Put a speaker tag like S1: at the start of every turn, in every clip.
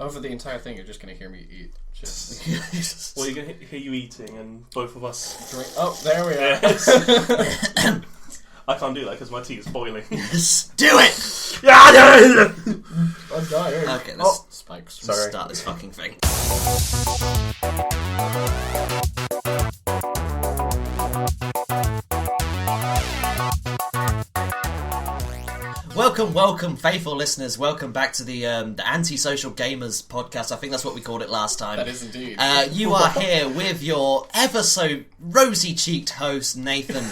S1: Over the entire thing, you're just going to hear me eat shit.
S2: Well, you're going to hear you eating and both of us...
S1: Drink. Oh, there we are.
S2: I can't do that because my tea is boiling.
S3: Yes, do it!
S1: I'm dying.
S3: Okay, let's
S1: spikes.
S3: start this fucking thing. Welcome, faithful listeners. Welcome back to the Antisocial Gamers podcast. I think that's what we called it last time.
S1: That is indeed.
S3: You are here with your ever so rosy-cheeked host, Nathan.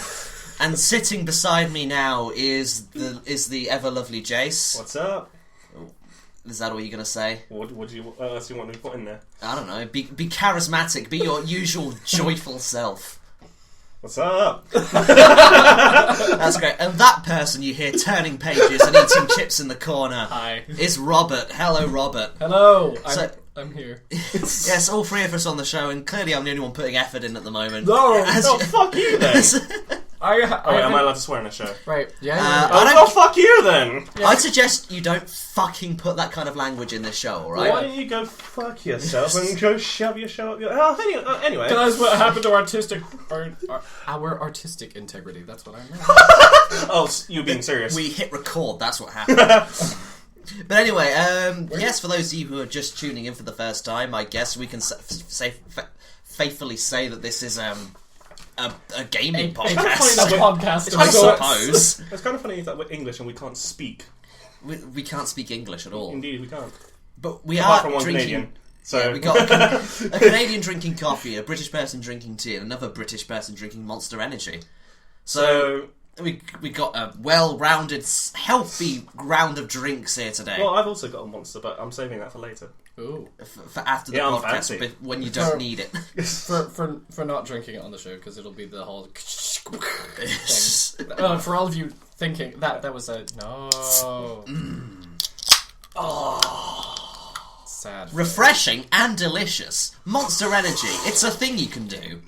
S3: And sitting beside me now is the ever lovely Jayce.
S2: What's up?
S3: Is that all you're gonna say?
S2: What else do you want me to put in there?
S3: I don't know. Be charismatic. Be your usual joyful self.
S2: What's up?
S3: That's great. And that person you hear turning pages and eating chips in the corner is Robert. Hello, Robert.
S1: Hello. I'm here.
S3: Yes, all three of us on the show, and clearly I'm the only one putting effort in at the moment.
S2: No, fuck you then. Am I allowed to swear on the show?
S1: Right, yeah.
S2: Fuck you then!
S3: Yeah. I'd suggest you don't fucking put that kind of language in this show, alright?
S2: Why don't you go fuck yourself and go shove your show up your... anyway.
S1: That's what happened to our artistic integrity, that's what I meant.
S2: Oh, you're being serious.
S3: We hit record, that's what happened. But anyway, yes, for those of you who are just tuning in for the first time, I guess we can faithfully say that this is... a gaming podcast.
S1: I
S3: suppose.
S2: It's kind of funny that we're English and we can't speak.
S3: We can't speak English at all.
S2: Indeed, we can't.
S3: But we
S2: Apart
S3: are
S2: from one
S3: drinking.
S2: Canadian. So
S3: yeah, we got a Canadian drinking coffee, a British person drinking tea, and another British person drinking Monster Energy. So we got a well-rounded, healthy round of drinks here today.
S2: Well, I've also got a Monster, but I'm saving that for later.
S1: Ooh.
S3: For after the podcast, when you don't need it.
S1: For not drinking it on the show, because it'll be the whole thing. For all of you thinking, that was a... No.
S3: Oh.
S1: Sad.
S3: Refreshing and delicious. Monster Energy. It's a thing you can do.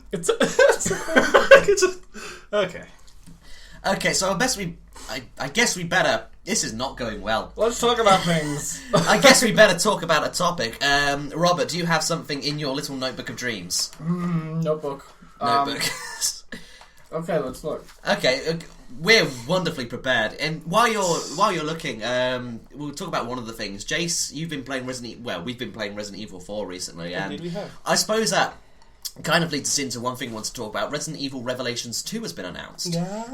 S2: Okay.
S3: Okay, so I guess we better... This is not going well.
S1: Let's talk about things.
S3: I guess we better talk about a topic. Robert, do you have something in your little notebook of dreams?
S1: Notebook.
S3: Notebook.
S1: Okay, let's look.
S3: Okay, we're wonderfully prepared. And while you're looking, we'll talk about one of the things. Jayce, you've been playing we've been playing Resident Evil 4 recently, and
S2: Indeed we have.
S3: I suppose that kind of leads us into one thing I want to talk about. Resident Evil Revelations 2 has been announced.
S2: Yes.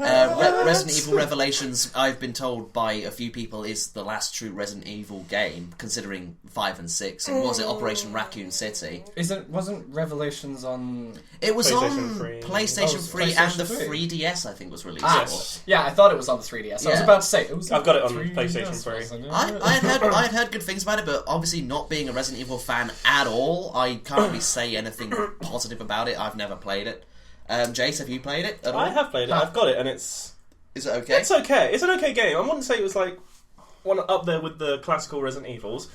S3: Resident Evil Revelations, I've been told by a few people, is the last true Resident Evil game, considering 5 and 6. And was it Operation Raccoon City?
S1: Wasn't Revelations on...
S3: It was
S2: PlayStation
S3: on
S2: 3.
S3: PlayStation 3 and
S1: PlayStation
S3: the
S1: 3.
S3: 3DS, I think, was released.
S2: Yes.
S1: Yeah, I thought it was on the 3DS. I was about to say, it was.
S2: I've got it on
S1: 3DS,
S2: PlayStation 3.
S3: I had heard good things about it, but obviously not being a Resident Evil fan at all, I can't really say anything positive about it. I've never played it. Jayce, have you played it at all?
S2: I have played it. I've got it, and it's...
S3: Is it okay?
S2: It's okay. It's an okay game. I wouldn't say it was like one up there with the classical Resident Evils,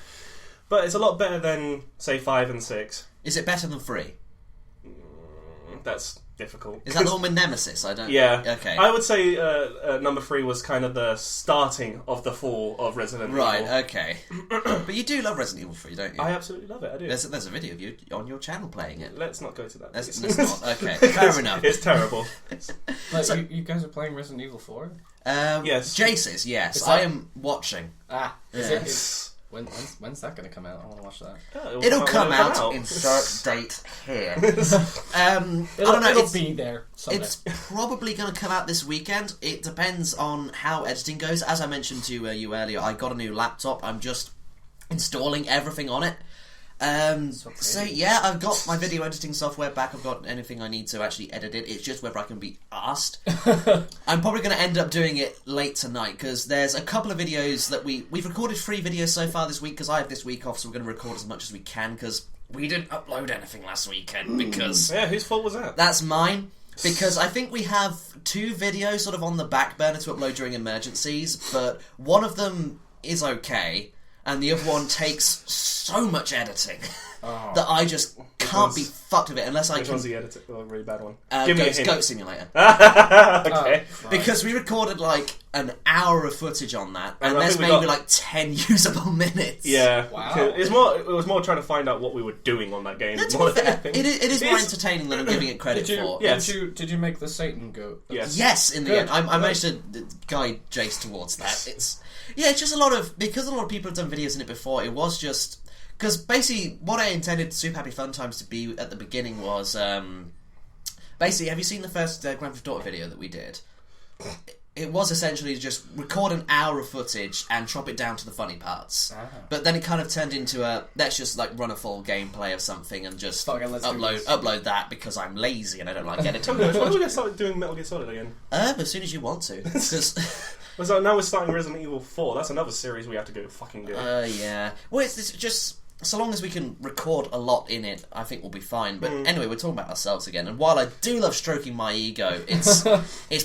S2: but it's a lot better than, say, 5 and 6.
S3: Is it better than 3?
S2: That's difficult.
S3: Is that the one with Nemesis? I don't...
S2: Yeah.
S3: Okay.
S2: I would say number 3 was kind of the starting of the fall of Resident Evil.
S3: Right, okay. But you do love Resident Evil 3, don't you?
S2: I absolutely love it, I do.
S3: There's a video of you on your channel playing it.
S2: Let's not go to that.
S3: Let's not. Okay, fair enough.
S2: It's terrible.
S1: But you guys are playing Resident Evil 4?
S3: Yes. Jayce's, yes. I am watching.
S1: Yes. When's that going to come out? I want to watch that.
S3: It'll come out. Insert date here. I don't know.
S1: It'll be there someday.
S3: It's probably going to come out this weekend. It depends on how editing goes. As I mentioned to you earlier, I got a new laptop. I'm just installing everything on it. So yeah, I've got my video editing software back. I've got anything I need to actually edit it. It's just whether I can be asked. I'm probably going to end up doing it late tonight because there's a couple of videos that we've recorded 3 videos so far this week because I have this week off, so we're going to record as much as we can because we didn't upload anything last weekend because...
S2: Yeah, whose fault was that?
S3: That's mine. Because I think we have 2 videos sort of on the back burner to upload during emergencies, but one of them is okay, and the other one takes so much editing. that I just can't be fucked with it unless I
S2: Which
S3: can...
S2: one's the editor? Oh, really bad one. Give me a hint.
S3: Goat Simulator.
S2: Okay.
S3: Because we recorded like an hour of footage on that, and
S2: I
S3: there's
S2: think we
S3: maybe
S2: got-
S3: like 10 usable minutes.
S2: Yeah.
S1: Wow.
S2: It was more trying to find out what we were doing on that game.
S3: No, to
S2: more
S3: be
S2: than
S3: fair,
S2: anything.
S3: it is more entertaining than I'm giving it credit for.
S2: Yes.
S1: Did you make the Satan goat?
S2: Yes.
S3: Yes, in the
S1: Good.
S3: end, I managed to guide Jayce towards that. It's just a lot of, because a lot of people have done videos in it before. It was just because basically what I intended Super Happy Fun Times to be at the beginning was basically. Have you seen the first Grand Theft Auto video that we did? It was essentially just record an hour of footage and chop it down to the funny parts. But then it kind of turned into let's just like run a full gameplay of something and just
S1: Fuck it, let's do this.
S3: upload that because I'm lazy and I don't like editing.
S2: When do we get started doing Metal Gear Solid again?
S3: As soon as you want to. 'Cause
S2: So now we're starting Resident Evil 4. That's another series we have to go fucking do.
S3: yeah. Well, it's just so long as we can record a lot in it, I think we'll be fine. But anyway, we're talking about ourselves again. And while I do love stroking my ego, it's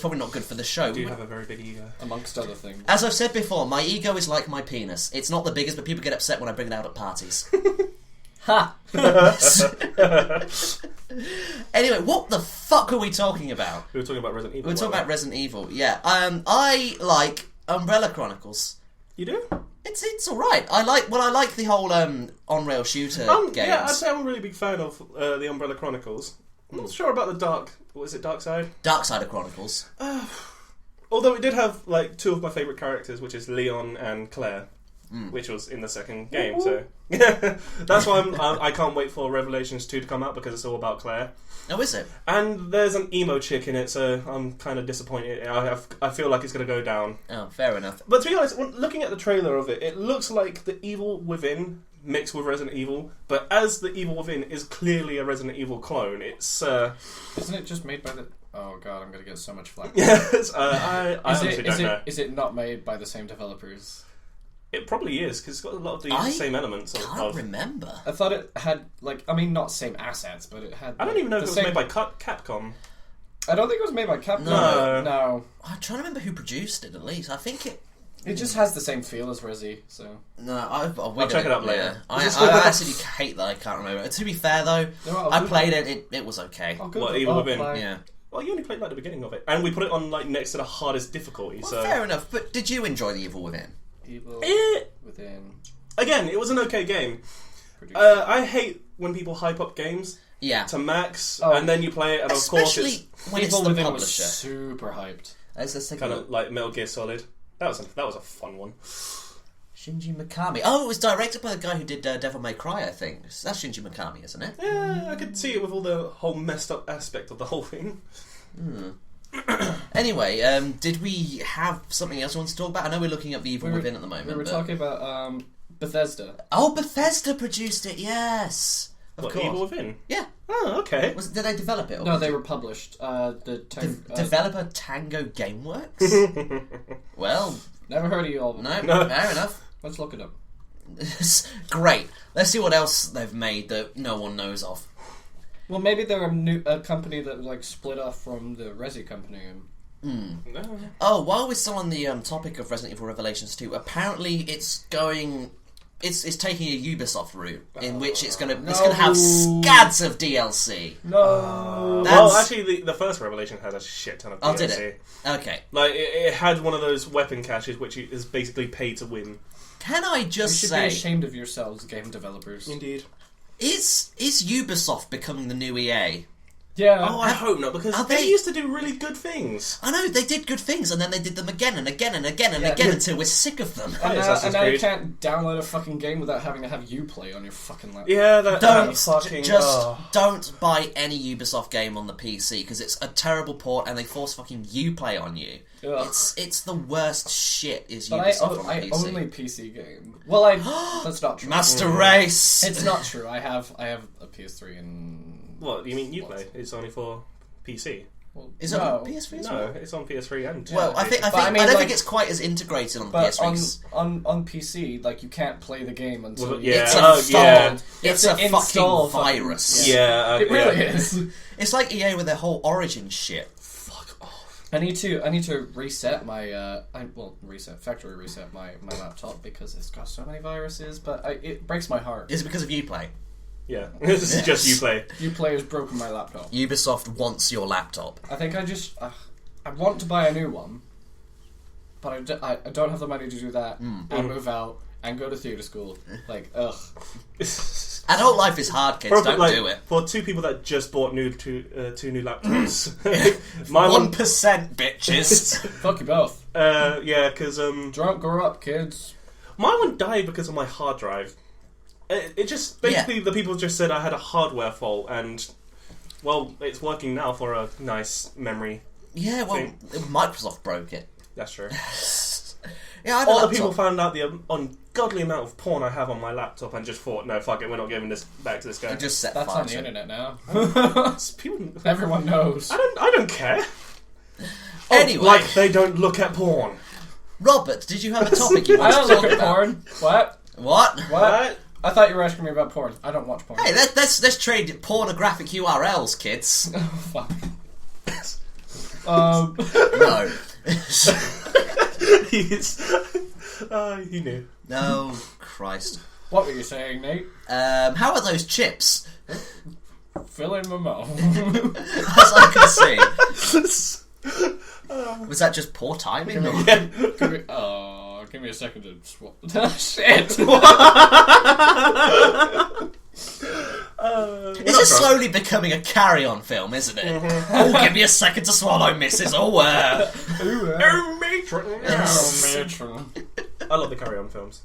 S3: probably not good for the show.
S2: I do have a very big ego.
S1: Amongst other things.
S3: As I've said before, my ego is like my penis. It's not the biggest, but people get upset when I bring it out at parties.
S1: Ha!
S3: Anyway, what the fuck are we talking about?
S2: We were talking about Resident Evil.
S3: We're talking about Resident Evil. Yeah. I like Umbrella Chronicles.
S2: You do?
S3: It's all right. I like the whole on-rail shooter games.
S2: Yeah, I'd say I'm a really big fan of the Umbrella Chronicles. I'm not sure about the Dark Side?
S3: Dark Side of Chronicles.
S2: Although it did have like two of my favourite characters, which is Leon and Claire, which was in the second game. So that's why I can't wait for Revelations 2 to come out because it's all about Claire.
S3: Oh, is it?
S2: And there's an emo chick in it, so I'm kind of disappointed. I feel like it's going to go down.
S3: Oh, fair enough.
S2: But to be honest, looking at the trailer of it, it looks like the Evil Within mixed with Resident Evil. But as the Evil Within is clearly a Resident Evil clone, it's
S1: Isn't it just made by the... Oh god, I'm going to get so much flack.
S2: yes. I honestly don't know.
S1: Is it not made by the same developers?
S2: It probably is because it's got a lot of the same elements.
S3: I can't remember.
S1: I thought it had, like, I mean, not same assets, but it had...
S2: I don't even know if it was made by Capcom.
S1: I don't think it was made by Capcom.
S2: No.
S3: I'm trying to remember who produced it, at least. I think it...
S1: It just has the same feel as Resi, so...
S3: No, I'll
S2: check it up later.
S3: I actually hate that I can't remember. To be fair, though, I played it. It was okay.
S2: What, Evil Within?
S3: Yeah.
S2: Well, you only played like the beginning of it, and we put it on like next to the hardest difficulty.
S3: Well,
S2: so
S3: fair enough. But did you enjoy the Evil Within?
S1: Evil Within...
S2: Again, it was an okay game. I hate when people hype up games to max, and then you play it, and of course it's...
S3: when
S1: Evil
S3: it's the
S1: Within
S3: publisher.
S1: was super hyped.
S2: kind of like Metal Gear Solid. That was a fun one.
S3: Shinji Mikami. Oh, it was directed by the guy who did Devil May Cry, I think. That's Shinji Mikami, isn't it?
S2: Yeah, I could see it with all the whole messed up aspect of the whole thing.
S3: Anyway, did we have something else you want to talk about? I know we're looking at the Evil Within at the moment.
S1: We were talking about Bethesda.
S3: Oh, Bethesda produced it, yes. Of course.
S2: Evil Within?
S3: Yeah.
S2: Oh, okay.
S3: Did they develop it? Or
S1: No, they were published.
S3: Developer Tango Gameworks? Well...
S1: Never heard of you all.
S3: No, fair enough.
S1: Let's look it up.
S3: Great. Let's see what else they've made that no one knows of.
S1: Well, maybe they're a company that like split off from the Resi company.
S3: Oh, while we're still on the topic of Resident Evil Revelations 2, apparently it's going... It's taking a Ubisoft route in which it's going to have scads of DLC.
S2: No. Well, actually, the first Revelation had a shit ton of DLC.
S3: Oh, did it? Okay.
S2: Like it had one of those weapon caches, which is basically pay to win.
S3: Can I just
S1: You should be ashamed of yourselves, game developers.
S2: Indeed.
S3: Is Ubisoft becoming the new EA?
S1: Yeah.
S2: Oh, I hope not, because they used to do really good things.
S3: I know, they did good things, and then they did them again and again and again and again until we're sick of them.
S1: And now you can't download a fucking game without having to have Uplay on your fucking laptop.
S2: Yeah,
S3: don't buy any Ubisoft game on the PC, because it's a terrible port, and they force fucking Uplay on you. Ugh. It's the worst shit is Ubisoft on the PC.
S1: I only PC game. Well, that's not true.
S3: Master Race!
S1: It's not true. I have a PS3 and...
S2: What, you mean Uplay? It's only for PC.
S3: Well, is it on PS3 as well?
S2: No, it's on PS3 and...
S3: Well, I don't think it's quite as integrated on PS3.
S1: On PC, like, you can't play the game until
S3: it's installed. It's a fucking virus.
S2: Yeah,
S1: it really is.
S3: It's like EA with their whole Origin shit.
S2: Fuck off.
S1: I need to reset my factory reset my laptop because it's got so many viruses. But it breaks my heart.
S3: Is it because of Uplay?
S2: Yeah, this is just you play.
S1: Uplay has broken my laptop.
S3: Ubisoft wants your laptop.
S1: I think I just I want to buy a new one, but I don't have the money to do that and move out and go to theatre school. Like, ugh.
S3: Adult life is hard, kids. Don't do it.
S2: For two people that just bought two new laptops.
S3: 1%, bitches.
S1: Fuck you both.
S2: Yeah, because
S1: Don't grow up, kids.
S2: my one died because of my hard drive. It just basically the people just said I had a hardware fault, and well, it's working now for a nice memory.
S3: Yeah, well, Microsoft broke it.
S2: That's true.
S3: Yeah, I had a
S2: All the
S3: laptop.
S2: people found out the ungodly amount of porn I have on my laptop and just thought, no, fuck it, we're not giving this back to this guy.
S3: You just set
S1: That's
S3: fire
S1: on the
S3: to it.
S1: internet now.
S2: People,
S1: Everyone knows.
S2: I don't care.
S3: Anyway,
S2: Like they don't look at porn.
S3: Robert, did you have a topic you
S1: I
S3: wanted
S1: don't
S3: to
S1: look
S3: talk
S1: at
S3: about?
S1: porn. What?
S3: What?
S1: What? I thought you were asking me about porn. I don't watch porn.
S3: Hey, let's trade pornographic URLs, kids.
S1: Oh, fuck.
S3: No.
S2: He knew.
S3: No, Christ.
S1: What were you saying, Nate?
S3: How are those chips?
S1: Fill in my mouth.
S3: As I can see. Was that just poor timing? Or?
S1: Give me a second to swap. Shit!
S3: This is slowly becoming a carry-on film, isn't it? Oh, give me a second to swallow, missus.
S2: Oh, matron.
S3: Yes.
S1: Matron.
S2: I love the Carry On films.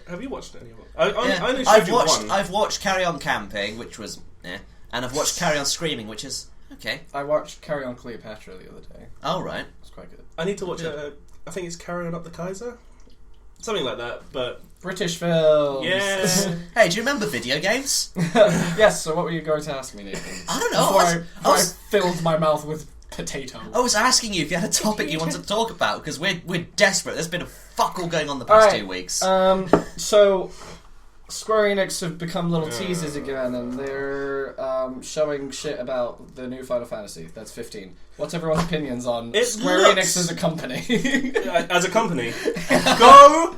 S2: Have you watched any of them? I only showed
S3: I've
S2: you
S3: watched.
S2: one.
S3: I've watched Carry On Camping, which was and I've watched Carry On Screaming, which is okay.
S1: I watched Carry On Cleopatra the other day.
S3: All right.
S1: It's quite good.
S2: I need to watch I think it's Carry On Up the Kaiser? Something like that, but...
S1: British films.
S2: Yeah.
S3: Hey, do you remember video games?
S1: Yes, so what were you going to ask me, Nathan?
S3: I don't know.
S1: Before I filled my mouth with potato.
S3: I was asking you if you had a topic you wanted to talk about, because we're desperate. There's been a fuck all going on the past 2 weeks.
S1: So, Square Enix have become little teasers again, and they're showing shit about the new Final Fantasy. That's 15. What's everyone's opinions on Square Enix as a company?
S2: As a company, go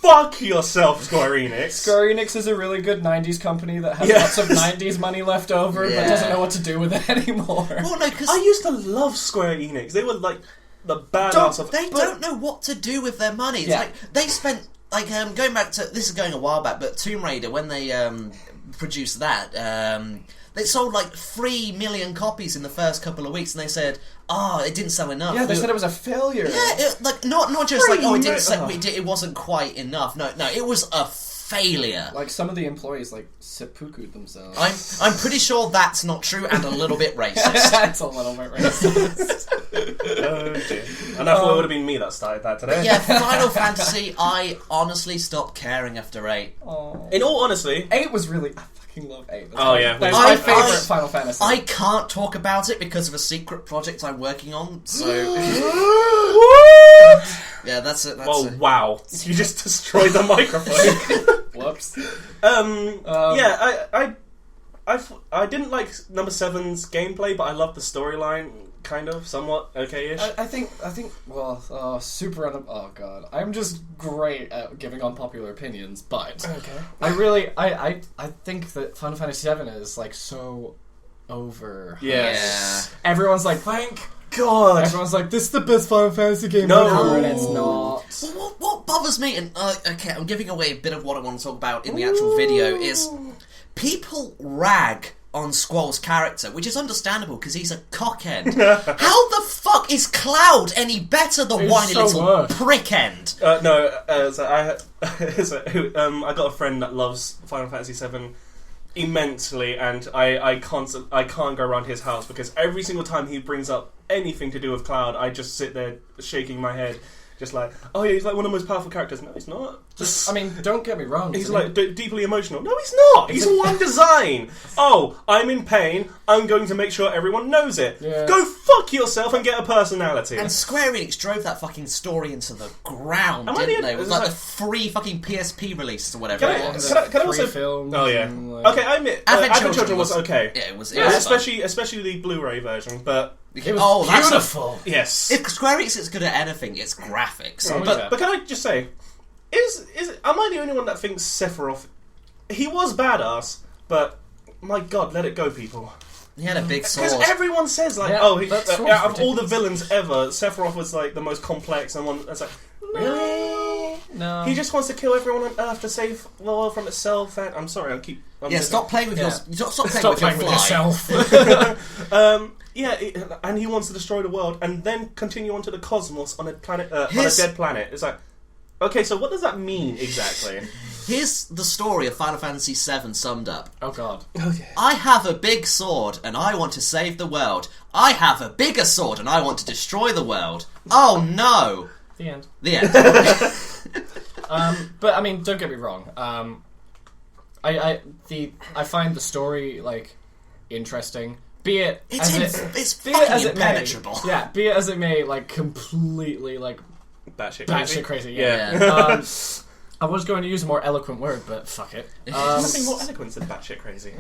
S2: fuck yourself, Square Enix.
S1: Square Enix is a really good 90s company that has lots of 90s money left over, but doesn't know what to do with it anymore.
S3: Well, no, because
S2: I used to love Square Enix. They were like the badass of...
S3: They don't know what to do with their money. It's like they spent going back to this is going a while back, but Tomb Raider when they produced that, they sold like 3 million copies in the first couple of weeks, and they said, it didn't sell enough.
S1: Yeah, they said it was a failure.
S3: Yeah, not just like it didn't sell, it wasn't quite enough. No, it was a failure.
S1: Like some of the employees like seppuku'd themselves.
S3: I'm pretty sure that's not true and a little bit racist.
S1: That's a little bit racist.
S2: Oh dear. And I thought it would have been me that started that today.
S3: Yeah, Final Fantasy, I honestly stopped caring after 8.
S2: In all honesty,
S1: 8 was really... I fucking love 8.
S2: Yeah.
S1: That's my favourite Final Fantasy.
S3: I can't talk about it because of a secret project I'm working on, so... Yeah, that's it.
S2: Wow. You just destroyed the microphone.
S1: Whoops.
S2: I didn't like number 7's gameplay, but I loved the storyline, kind of, somewhat okay-ish.
S1: I think, oh god. I'm just great at giving unpopular opinions, but...
S2: Okay.
S1: I think that Final Fantasy VII is, like, so over.
S2: Yes.
S3: Yeah.
S1: Everyone's like, thank
S2: God.
S1: Everyone's like, this is the best Final Fantasy game
S2: No.
S1: ever, and it's not.
S3: Well, what bothers me, and okay, I'm giving away a bit of what I want to talk about in the actual video, is people rag on Squall's character, which is understandable because he's a cockhead. How the fuck is Cloud any better than whiny
S1: so
S3: little
S1: worse.
S3: prickend?
S2: I got a friend that loves Final Fantasy VII immensely, and I can't go around his house because every single time he brings up anything to do with Cloud, I just sit there shaking my head, just like, oh yeah, he's like one of the most powerful characters. No, he's not.
S1: I mean, don't get me wrong.
S2: He's like deeply emotional. No, he's not. He's one design. Oh, I'm in pain. I'm going to make sure everyone knows it.
S1: Yeah.
S2: Go fuck yourself and get a personality.
S3: And Square Enix drove that fucking story into the ground, didn't they? With like the 3 fucking PSP releases or whatever it was.
S2: Can I also...
S1: films
S2: Oh yeah. Okay, I admit, Advent Children was okay.
S3: Yeah, it was
S2: especially the Blu-ray version, but...
S1: It was beautiful.
S2: Yes.
S3: If Square Enix is good at anything, it's graphics.
S2: But can I just say, am I the only one that thinks Sephiroth... He was badass, but my God, let it go, people.
S3: He had a big sword.
S2: Because everyone says like,
S1: Yeah,
S2: out of all the villains ever, Sephiroth was like the most complex, and one. It's like, really?
S1: No.
S2: He just wants to kill everyone on Earth to save the world from itself. And I'm sorry,
S3: Stop playing with stop playing with
S1: yourself.
S2: And he wants to destroy the world and then continue onto the cosmos on a planet, on a dead planet. It's like, okay, so what does that mean exactly?
S3: Here's the story of Final Fantasy VII summed up.
S1: Oh God.
S2: Okay.
S3: I have a big sword and I want to save the world. I have a bigger sword and I want to destroy the world. Oh no!
S1: The end.
S3: The end.
S1: But I mean, don't get me wrong. I find the story like interesting. Be it
S3: it's
S1: be it as
S3: fucking
S1: it
S3: impenetrable.
S1: may, yeah. Be it as it may, like completely like
S2: Batshit
S1: crazy.
S2: Yeah.
S1: I was going to use a more eloquent word, but fuck it.
S2: There's nothing more eloquent than batshit crazy.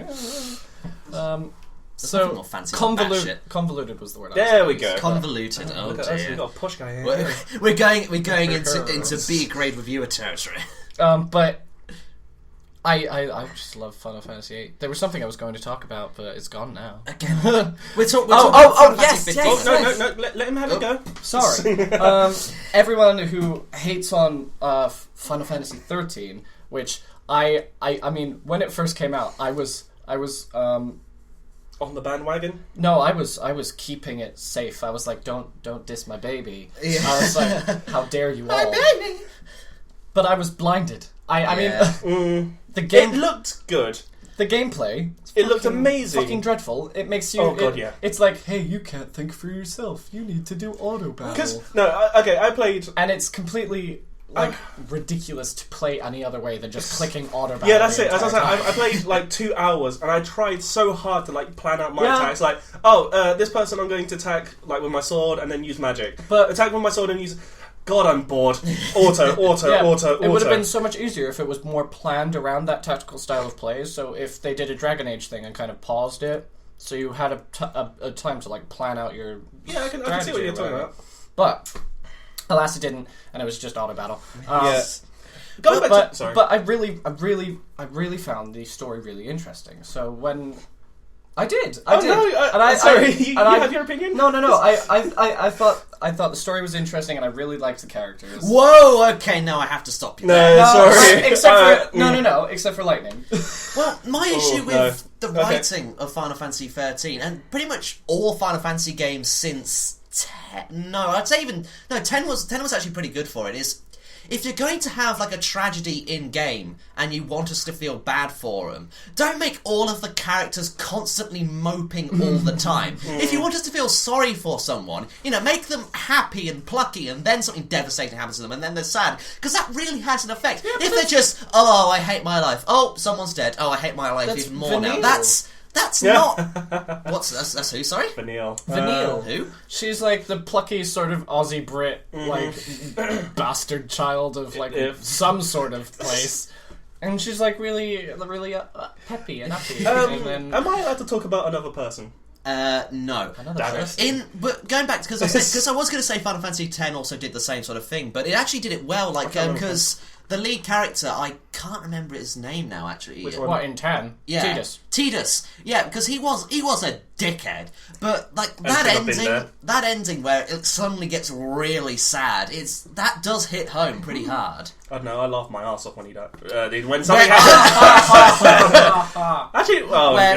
S3: Nothing more fancy than batshit.
S1: Convoluted was the word.
S2: There we go.
S3: Convoluted. Oh
S2: Look at us,
S3: dear.
S2: we've got a posh guy here.
S3: We're going into B grade reviewer territory.
S1: But I just love Final Fantasy VIII. There was something I was going to talk about, but it's gone now.
S3: Again, we're talking about
S1: yes,
S3: Fantasy
S1: yes.
S3: 15.
S2: No, let him have it go.
S1: Sorry. Everyone who hates on Final Fantasy 13, which I mean, when it first came out, I was
S2: on the bandwagon.
S1: No, I was keeping it safe. I was like, don't diss my baby.
S3: Yeah.
S1: I was like, how dare you all?
S3: My baby.
S1: But I was blinded. I mean, the
S2: It
S1: game
S2: looked good.
S1: The gameplay.
S2: It looked amazing.
S1: Fucking dreadful. It makes you.
S2: Oh God, yeah.
S1: It's like, hey, you can't think for yourself. You need to do auto battle.
S2: I played,
S1: and it's completely like ridiculous to play any other way than just clicking auto battle.
S2: Yeah, that's it. As I said, I played like 2 hours, and I tried so hard to like plan out my attacks. Like, this person I'm going to attack like with my sword, and then use magic.
S1: But
S2: attack with my sword and use. God, I'm bored. Auto.
S1: It would have been so much easier if it was more planned around that tactical style of play. So if they did a Dragon Age thing and kind of paused it, so you had a time to like plan out your
S2: I can see what you're talking about.
S1: But alas, it didn't, and it was just auto battle.
S2: Sorry.
S1: But I really found the story really interesting. So when I did.
S2: Sorry, you have your opinion?
S1: No. I thought the story was interesting, and I really liked the characters.
S3: Whoa. Okay, now I have to stop you.
S2: Sorry.
S1: Except for Lightning.
S3: Well, my issue with the writing of Final Fantasy 13, and pretty much all Final Fantasy games since 10. No, I'd say even 10 was actually pretty good for it. Is if you're going to have like a tragedy in game and you want us to feel bad for them, don't make all of the characters constantly moping all the time. If you want us to feel sorry for someone, make them happy and plucky, and then something devastating happens to them, and then they're sad, because that really has an effect. If they're just, oh, I hate my life. Oh, someone's dead. Oh, I hate my life even more now. That's not. That's who? Sorry,
S2: Vanille.
S3: Who?
S1: She's like the plucky sort of Aussie Brit, like bastard child of like some sort of place, and she's like really peppy and happy. And then,
S2: am I allowed to talk about another person?
S3: No. But going back because I was going to say Final Fantasy X also did the same sort of thing, but it actually did it well. Like because the lead character, I can't remember his name now. Actually,
S2: which one?
S1: What, in 10?
S3: Yeah, Tidus. Yeah, because he was a dickhead. But like that ending where it suddenly gets really sad, that does hit home pretty hard.
S2: I don't know. I laughed my ass off when he died. When something happened. Actually,
S3: when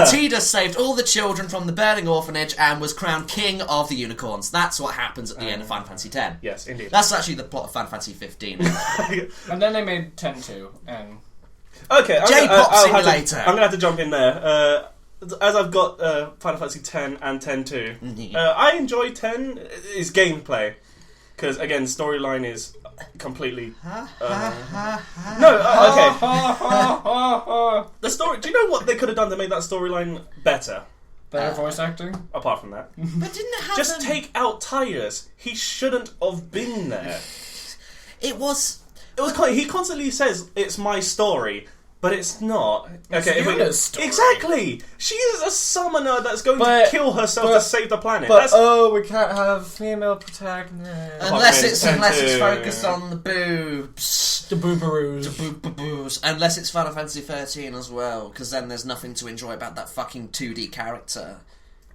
S3: Tidus saved all the children from the burning orphanage and was crowned king of the unicorns. That's what happens at the end of Final Fantasy X.
S2: Yes, indeed.
S3: That's actually the plot of Final Fantasy 15.
S1: And then they made 10-2, and...
S2: Okay,
S3: J-Pop Simulator!
S2: I'm going to have to jump in there. As I've got Final Fantasy X and 10-2, I enjoy 10, is gameplay. Because, again, storyline is completely... okay. The story... Do you know what they could have done to make that storyline better?
S1: Better voice acting?
S2: Apart from that.
S3: But didn't it have
S2: Just take out Tidus. He shouldn't have been there.
S3: It was...
S2: He constantly says, it's my story. But it's not.
S1: It's
S2: Okay,
S1: Yuna's story.
S2: Exactly! She is a summoner that's going to kill herself to save the planet.
S1: But, we can't have female protagonists.
S3: Unless it's
S2: Too.
S3: focused on the boobs.
S1: The boobaroos.
S3: The boobs. Unless it's Final Fantasy 13 as well, because then there's nothing to enjoy about that fucking 2D character.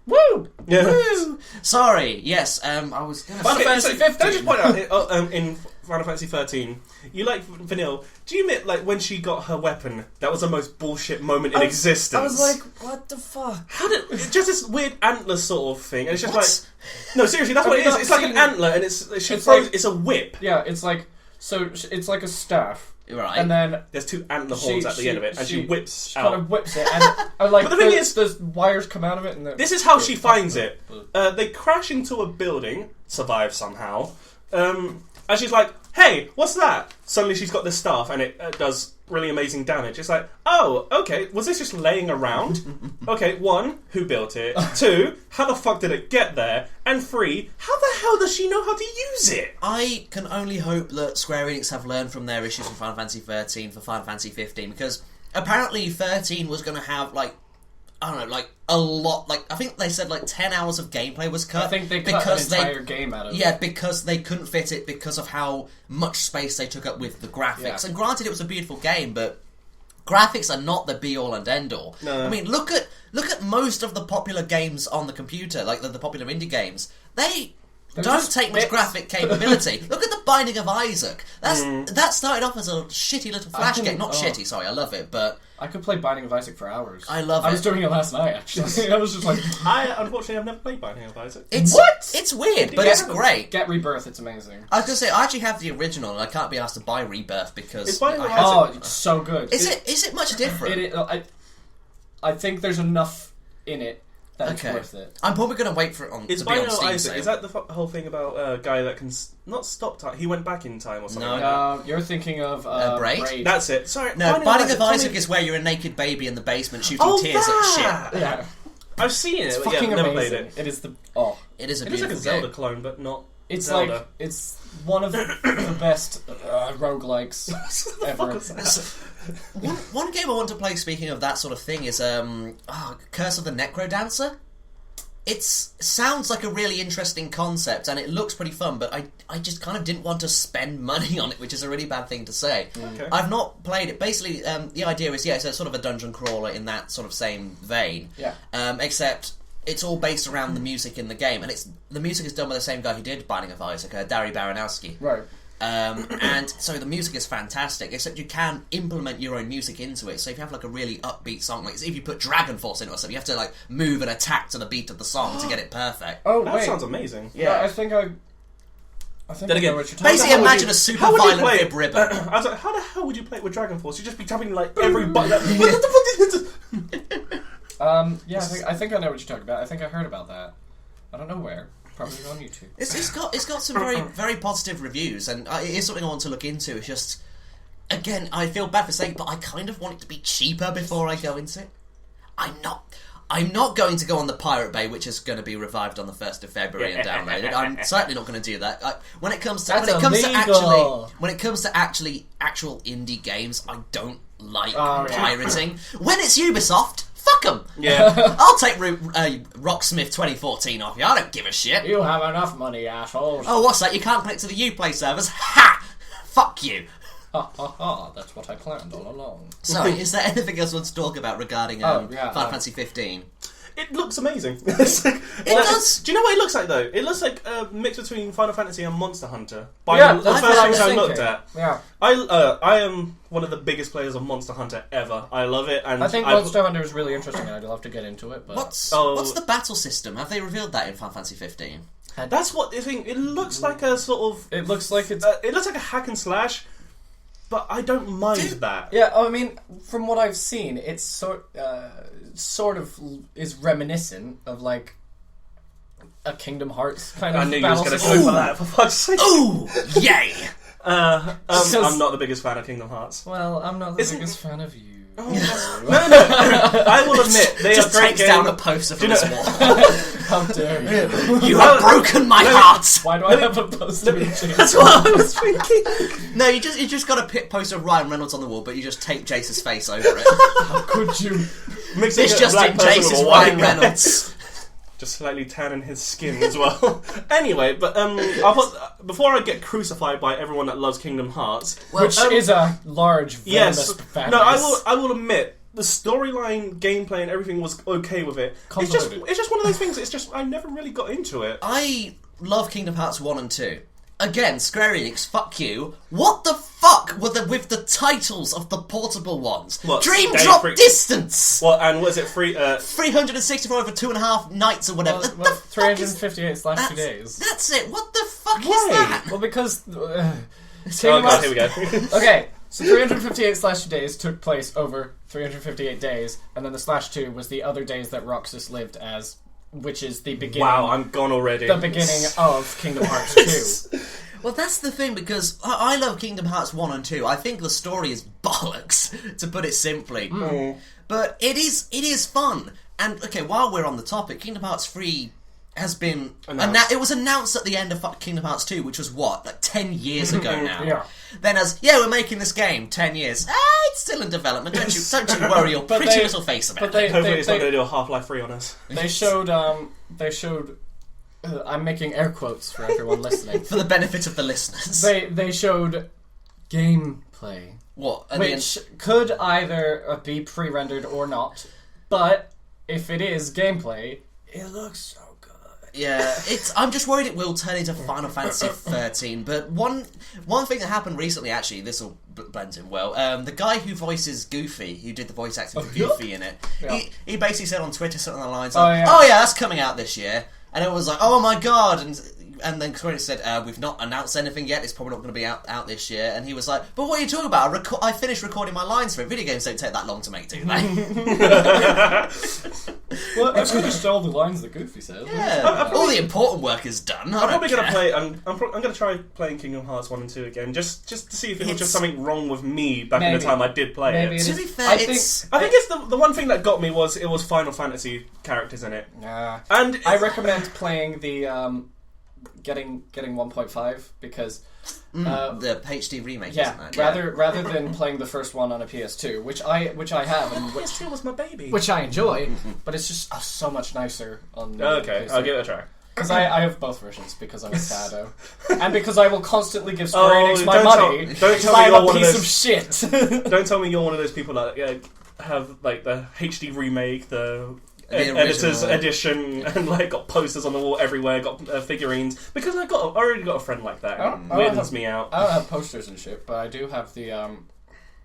S1: Woo!
S2: Yeah.
S3: Woo! Sorry, yes, I was gonna
S1: Final
S3: say...
S1: Fantasy 15.
S2: Can I just point out, in Final Fantasy 13, you like Vanille, do you admit, like, when she got her weapon, that was the most bullshit moment in existence?
S1: I was like, what the fuck?
S2: How did... It's just this weird antler sort of thing, and it's just
S3: What?
S2: like... No, seriously, that's what it is. It's like an antler, and it's a whip.
S1: Yeah, it's like... So, it's like a staff.
S3: Right.
S1: And then...
S2: There's two antler horns at the end of it, and she whips
S1: She
S2: out.
S1: kind of whips it, and like,
S2: But the thing is...
S1: there's wires come out of it, and
S2: This is how she finds it. They crash into a building, survive somehow, and she's like, hey, what's that? Suddenly she's got this staff, and it does really amazing damage. It's like, oh, okay, was this just laying around? Okay, 1, who built it? 2, how the fuck did it get there? And 3, how the hell does she know how to use it?
S3: I can only hope that Square Enix have learned from their issues from Final Fantasy 13 for Final Fantasy 15, because apparently 13 was going to have, like, I don't know, like, a lot, like, I think they said, like, 10 hours of gameplay was cut.
S1: I think they cut an entire game out of it.
S3: Yeah, because they couldn't fit it because of how much space they took up with the graphics.
S1: Yeah.
S3: And granted, it was a beautiful game, but graphics are not the be-all and end-all.
S2: No.
S3: I mean, look at most of the popular games on the computer, like the popular indie games. They don't
S1: just
S3: take much
S1: bits.
S3: graphic capability. Look at the Binding of Isaac. That started off as a shitty little flash game. Not shitty, sorry, I love it, but...
S1: I could play Binding of Isaac for hours.
S3: I love
S1: I
S3: it.
S1: was doing it last night, actually. I was just like...
S2: I, unfortunately, have never played Binding of Isaac.
S3: What? It's weird, but it's great.
S1: Get Rebirth, it's amazing.
S3: I was going to say, I actually have the original, and I can't be asked to buy Rebirth because...
S2: It's Binding of
S3: I have-
S1: Oh, it's so good.
S3: Is it much different?
S1: I think there's enough in it that
S3: Okay.
S1: it's worth it.
S3: I'm probably going to wait for it
S2: It's
S3: to be on
S2: Binding of
S3: Steam
S2: Isaac.
S3: sale.
S2: Is that the whole thing about a guy that can not stop time? He went back in time or something.
S3: No.
S2: like that?
S1: You're thinking of
S3: Braid?
S2: That's it. Sorry.
S3: No, Binding of Isaac
S2: Tommy-
S3: is where you're a naked baby in the basement shooting
S2: Oh,
S3: tears
S2: that!
S3: at shit.
S1: Yeah.
S2: I've seen it.
S1: It's
S2: but
S1: fucking
S2: yeah, never
S1: amazing.
S2: played it.
S1: It is the... Oh.
S3: It is a
S2: It is like
S3: beautiful
S2: a Zelda
S3: game.
S2: clone, but not
S1: It's
S2: Zelda.
S1: like... It's one of the best roguelikes ever.
S3: One game I want to play, speaking of that sort of thing, is Curse of the Necrodancer. It sounds like a really interesting concept, and it looks pretty fun, but I just kind of didn't want to spend money on it, which is a really bad thing to say.
S2: Okay.
S3: I've not played it. Basically, the idea is, it's a sort of a dungeon crawler in that sort of same vein.
S1: Yeah.
S3: Except it's all based around the music in the game, and the music is done by the same guy who did Binding of Isaac, Dari Baranowski.
S1: Right.
S3: And so the music is fantastic, except you can implement your own music into it. So if you have like a really upbeat song, like if you put Dragon Force into it or something, you have to like move and attack to the beat of the song to get it perfect.
S1: Oh,
S2: That
S1: wait.
S2: sounds amazing.
S1: Yeah, I think I
S2: Then
S1: I
S2: again,
S1: know what you're talking
S3: Basically,
S2: How would
S3: imagine
S2: you-
S3: a super
S2: how would you
S3: violent
S2: play
S3: fib
S2: it?
S3: ribbon.
S2: I was like, how the hell would you play it with Dragon Force? You'd just be tapping like every button. What the fuck is this?
S1: Yeah, I think I know what you're talking about. I think I heard about that. I don't know where. Probably on YouTube.
S3: It's got some very very positive reviews, and it is something I want to look into. It's just, again, I feel bad for saying, but I kind of want it to be cheaper before I go into it. I'm not going to go on the Pirate Bay, which is going to be revived on the 1st of February and downloaded. I'm certainly not going to do that. When it comes to
S1: illegal.
S3: actual indie games, I don't like
S1: Oh, yeah.
S3: pirating. When it's Ubisoft, fuck them.
S2: Yeah.
S3: I'll take Rocksmith 2014 off you. I don't give a shit.
S1: You have enough money, assholes.
S3: Oh, what's that? You can't connect to the Uplay servers? Ha! Fuck you.
S1: Ha ha ha, that's what I planned all along.
S3: Sorry, is there anything else you want to talk about regarding Final Fantasy 15?
S2: It looks amazing. It's like,
S3: does.
S2: Do you know what it looks like though? It looks like a mix between Final Fantasy and Monster Hunter.
S1: Yeah,
S2: the
S1: that's
S2: first
S1: what I
S2: things
S1: was
S2: I looked
S1: thinking.
S2: at.
S1: Yeah.
S2: I am one of the biggest players of Monster Hunter ever. I love it, and
S1: I think Monster Hunter is really interesting, and I'd love to get into it, but...
S3: What's the battle system? Have they revealed that in Final Fantasy 15?
S2: That's what the thing. It looks like a sort of.
S1: It looks like it's...
S2: It looks like a hack and slash, but I don't mind that.
S1: Yeah, I mean, from what I've seen, it's sort of is reminiscent of, like, a Kingdom Hearts kind of
S2: I knew you was
S1: battle
S2: going to
S1: system.
S2: go for that. For fuck's sake.
S3: Ooh! Yay!
S2: I'm not the biggest fan of Kingdom Hearts.
S1: Well, I'm not the
S2: Isn't-
S1: biggest fan of you.
S2: No. I will admit they
S3: Just
S2: are great
S3: takes down a
S2: games.
S3: poster
S2: Do
S3: from
S2: you
S3: his
S2: know-
S3: wall.
S1: How dare you?
S3: You have broken my heart.
S1: Why do I have a poster of Jayce?
S3: That's what I was thinking. No, you just got a poster of Ryan Reynolds on the wall, but you just tape Jayce's face over it.
S1: How could you?
S3: It's just in Jayce's Ryan Reynolds.
S2: Just slightly tanning his skin as well. Anyway, but before I get crucified by everyone that loves Kingdom Hearts,
S1: which is a large, venomous fan
S2: no,
S1: base.
S2: I will admit the storyline, gameplay, and everything was okay with it. It's just one of those things. It's just I never really got into it.
S3: I love Kingdom Hearts 1 and 2. Again, Square Enix, fuck you. What the fuck were with the titles of the portable ones?
S2: What,
S3: Dream Drop Distance!
S2: What, and was it free?
S3: 364 over 2.5 nights or whatever.
S1: Well, 358/2 days.
S3: That's it. What the fuck is that?
S1: Well, because...
S2: oh god, here we go.
S1: Okay, so 358/2 days took place over 358 days, and then the /2 was the other days that Roxas lived as... which is the beginning...
S2: Wow, I'm gone already.
S1: The beginning of Kingdom Hearts 2.
S3: Well, that's the thing, because I love Kingdom Hearts 1 and 2. I think the story is bollocks, to put it simply. But it is fun. And, okay, while we're on the topic, Kingdom Hearts 3 has been... it was announced at the end of Kingdom Hearts 2, which was, what, like 10 years ago now?
S1: Yeah.
S3: Then we're making this game, 10 years. It's still in development. Don't you worry your pretty little face about it.
S2: Hopefully it's not going to do a Half-Life 3 on us.
S1: They showed, I'm making air quotes for everyone listening.
S3: For the benefit of the listeners.
S1: They showed gameplay.
S3: What?
S1: Which could either be pre-rendered or not, but if it is gameplay, it looks so good.
S3: Yeah, I'm just worried it will turn into Final Fantasy 13. But one thing that happened recently, actually, this will blend in well. The guy who voices Goofy, who did the voice acting for Goofy in it, he basically said on Twitter something along the lines of, "Oh yeah, that's coming out this year," and it was like, "Oh my god!" And then Square Enix said, "We've not announced anything yet. It's probably not going to be out this year." And he was like, "But what are you talking about? I finished recording my lines for it. Video games don't take that long to make, do they?"
S1: Well, that's just all the lines that Goofy says.
S3: Yeah, all the important work is done.
S2: I'm probably going to play. I'm going to try playing Kingdom Hearts 1 and 2 again, just to see if it was just something wrong with me back in the time I did play it.
S3: To be fair,
S2: I think it's the one thing that got me was it was Final Fantasy characters in it.
S1: Yeah,
S2: and
S1: I recommend playing the getting 1.5 because
S3: the HD remake.
S1: Yeah,
S3: isn't it?
S1: rather than playing the first one on a PS2, which I have, and
S2: PS2 was my baby,
S1: which I enjoy, but it's just so much nicer on.
S2: Okay,
S1: PS2.
S2: I'll give it a try.
S1: Because I have both versions because I'm a sado, and because I will constantly give Square Enix my money.
S2: Don't tell me
S1: I'm
S2: you're
S1: a
S2: one of
S1: piece
S2: those.
S1: of shit.
S2: Don't tell me you're one of those people that have like the HD remake, the editor's edition, and like got posters on the wall everywhere, got figurines. Because I already got a friend like that. It weirds me out.
S1: I don't have posters and shit, but I do have the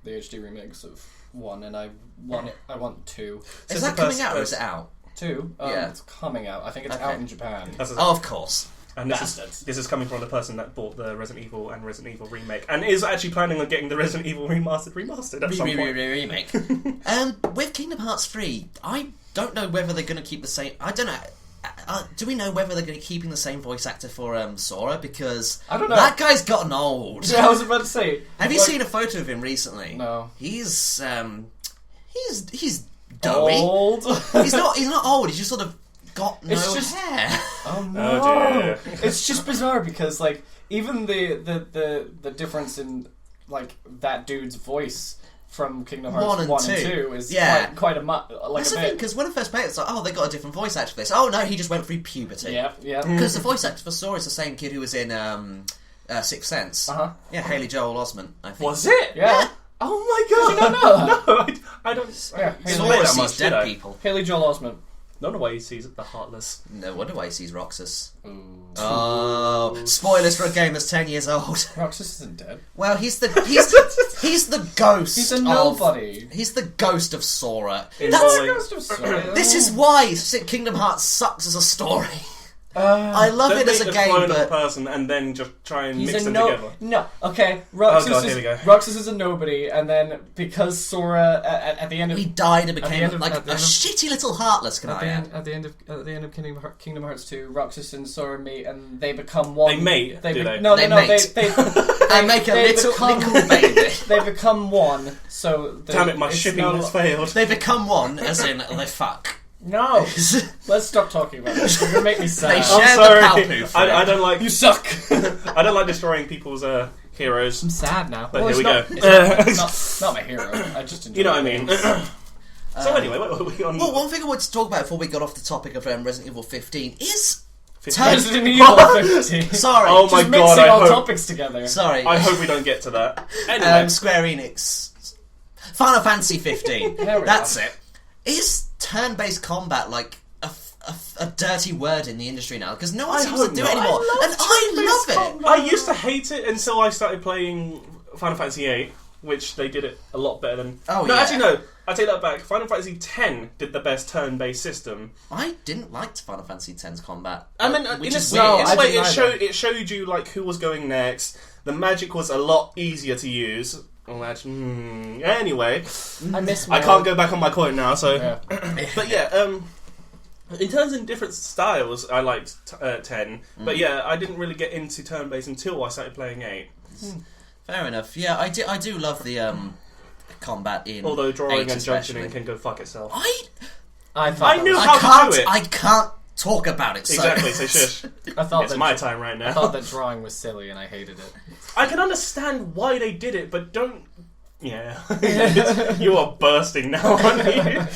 S1: HD remakes of 1, and I want 2.
S3: Is that coming out or is it out?
S1: 2?
S3: Yeah.
S1: It's coming out. I think it's out in Japan.
S3: Of course.
S2: And this is coming from the person that bought the Resident Evil and Resident Evil remake, and is actually planning on getting the Resident Evil remastered at some point.
S3: Remake. With Kingdom Hearts 3, I don't know whether they're going to keep the same. I don't know. Do we know whether they're going to keeping the same voice actor for Sora? Because
S1: I don't know.
S3: That guy's gotten old.
S1: Yeah, I was about to say.
S3: Have you seen a photo of him recently?
S1: No.
S3: He's doughy.
S1: Old.
S3: He's not old. He's just sort of got no hair.
S1: Oh no!
S2: Oh dear.
S1: It's just bizarre because like even the difference in like that dude's voice from Kingdom Hearts 1 and 2 is quite a
S3: That's the thing, because when I first played it, it's like, oh, they got a different voice actor for this. Oh no, he just went through puberty.
S1: Yeah.
S3: Because the voice actor for Sora is the same kid who was in Sixth Sense. Yeah, Haley Joel Osment, I think.
S2: Was it?
S1: Yeah.
S2: Oh my god!
S1: Did you not know that?
S2: No, I don't.
S1: Yeah,
S3: Sora sees dead people.
S1: Haley Joel Osment.
S2: Not the way he sees the Heartless.
S3: No wonder why he sees Roxas.
S1: Ooh.
S3: Oh, spoilers for a game that's 10 years old.
S1: Roxas isn't dead.
S3: Well, he's the ghost.
S1: He's a nobody.
S3: He's the ghost of Sora.
S1: This
S3: is why Kingdom Hearts sucks as a story. I love it as a game,
S2: clone
S3: but
S2: of a person and then just try and mix them together.
S1: No, okay. Roxas is a nobody, and then because Sora at the end of
S3: he died and became a shitty little heartless.
S1: At the end of Kingdom Hearts 2, Roxas and Sora meet, and they become one.
S2: They mate.
S1: They
S3: mate.
S1: They
S3: make a little baby.
S1: They become one. So
S2: damn it, my shipping has failed.
S3: They become one, as in they fuck.
S1: No! Let's stop talking about this. You're gonna make me sad.
S3: They
S2: I'm
S3: share
S2: sorry.
S3: the Palpoof.
S2: I don't like.
S1: You suck!
S2: I don't like destroying people's heroes.
S1: I'm sad now.
S2: But
S1: Well,
S2: here we go.
S1: It's not my hero. I just enjoy
S2: You know what I
S1: it.
S2: mean. So anyway, what were we on?
S3: Well, one thing I wanted to talk about before we got off the topic of Resident Evil 15 is...
S1: Resident Evil 15.
S3: Sorry.
S2: Oh my
S1: Just
S2: god,
S1: mixing
S2: I
S1: all
S2: hope,
S1: topics together.
S3: Sorry.
S2: I hope we don't get to that. Anyway.
S3: Square Enix. Final Fantasy 15. That's it. Is turn-based combat like a dirty word in the industry now? Because no one
S2: I
S3: seems to
S2: hope
S3: do
S2: not.
S3: it anymore. And I love it.
S2: I used to hate it until I started playing Final Fantasy VIII, which they did it a lot better than...
S3: Oh,
S2: no,
S3: yeah.
S2: actually, no. I take that back. Final Fantasy X did the best turn-based system.
S3: I didn't like Final Fantasy X's combat.
S2: I mean,
S3: which
S2: in a
S3: is
S2: way,
S3: weird.
S2: it showed you like who was going next. The magic was a lot easier to use. Anyway,
S1: I miss
S2: I can't go back on my quote now. So,
S1: Yeah.
S2: but yeah, in terms of different styles, I liked 10. But yeah, I didn't really get into turn-based until I started playing 8.
S3: Fair enough. Yeah, I do love the combat in.
S2: Although drawing
S3: 8
S2: and
S3: especially.
S2: junctioning can go fuck itself.
S1: I
S2: knew
S1: was-
S2: how to do it.
S3: I can't talk about it. So.
S2: Exactly. So shush.
S1: I thought
S2: It's
S1: that
S2: my time right now.
S1: I thought that drawing was silly and I hated it.
S2: I can understand why they did it, but don't. Yeah, you are bursting now, aren't you?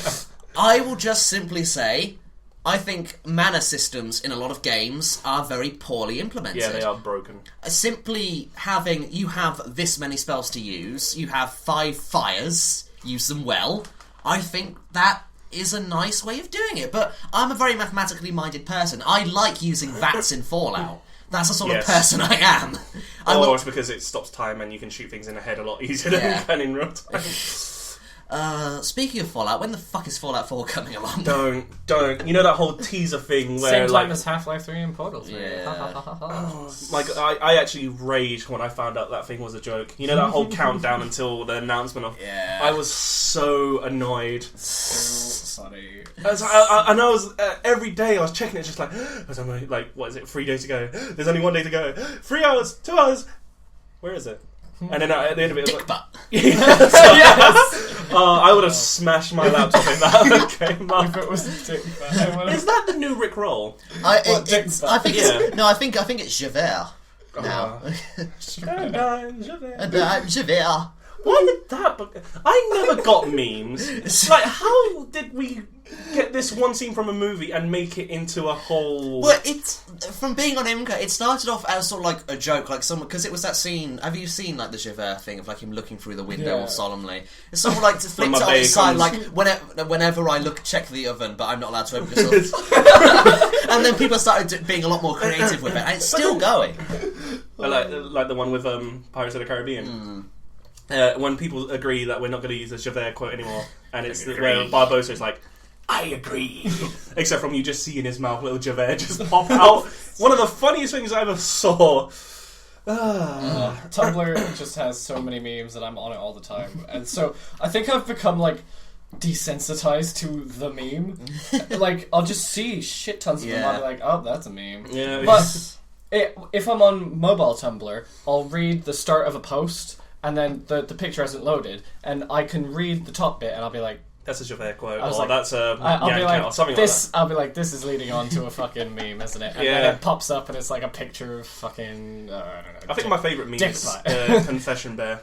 S3: I will just simply say, I think mana systems in a lot of games are very poorly implemented.
S2: Yeah, they are broken.
S3: Simply having, you have this many spells to use, you have 5 fires, use them well, I think that is a nice way of doing it. But I'm a very mathematically minded person. I like using VATs in Fallout. That's the sort of person I am.
S2: Or it's because it stops time and you can shoot things in the head a lot easier than you can in real time.
S3: Speaking of Fallout, when the fuck is Fallout 4 coming along?
S2: Don't. You know that whole teaser thing where
S1: Same time
S2: like...
S1: as Half-Life 3 and Portal 3.
S3: Yeah.
S2: Like, I actually raged when I found out that thing was a joke. You know that whole countdown until the announcement of...
S3: Yeah.
S2: I was so annoyed.
S1: Sorry.
S2: And I was every day I was checking it, just like, there's only like, what is it, 3 days to go? There's only 1 day to go. 3 hours, 2 hours. Where is it? And then at the end of it, it was
S3: Dick
S2: like,
S3: butt.
S1: Yes!
S2: I would have smashed my laptop if that came up.
S1: If it was a dick
S2: Is that the new Rick Roll?
S3: I
S1: Dick
S3: think
S1: butt?
S3: it's no. I think it's Javert now. Javert.
S2: Why did that? I never got memes. Like, how did we get this one scene from a movie and make it into a whole?
S3: Well, it's from being on Imca. It started off as sort of like a joke, like someone because it was that scene. Have you seen like the Javert thing of like him looking through the window all solemnly? It's sort of like to flip it on its side, like whenever I check the oven, but I'm not allowed to open it. And then people started being a lot more creative with it, and it's still going.
S2: Like the one with Pirates of the Caribbean. When people agree that we're not going to use the Javert quote anymore, and it's where Barbosa is like, I agree. Except from you just see in his mouth little Javert just pop out. One of the funniest things I ever saw.
S1: Tumblr just has so many memes that I'm on it all the time. And so I think I've become like desensitized to the meme. Like I'll just see shit tons of them and I'll be like, oh, that's a meme.
S2: Yeah.
S1: But if I'm on mobile Tumblr, I'll read the start of a post and then the picture hasn't loaded and I can read the top bit and I'll be like,
S2: that's a Javert quote,
S1: or
S2: like, that's a
S1: I'll be like,
S2: or something
S1: this,
S2: like that.
S1: I'll be like, this is leading on to a fucking meme, isn't it? And then it pops up and it's like a picture of fucking, I don't know.
S2: I think my favourite meme is Confession Bear.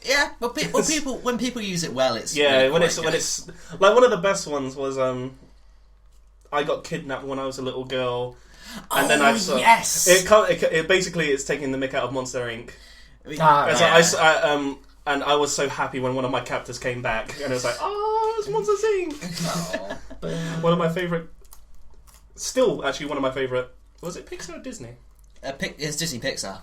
S3: Yeah, but when people use it well, it's
S2: when it's like one of the best ones was I got kidnapped when I was a little girl, and then I saw it basically it's taking the mick out of Monster Inc. And I was so happy when one of my captors came back, and it was like, oh, it's Monster Inc. One of my favourite, still actually one of my favourite. Was it Pixar or Disney?
S3: It's Disney Pixar.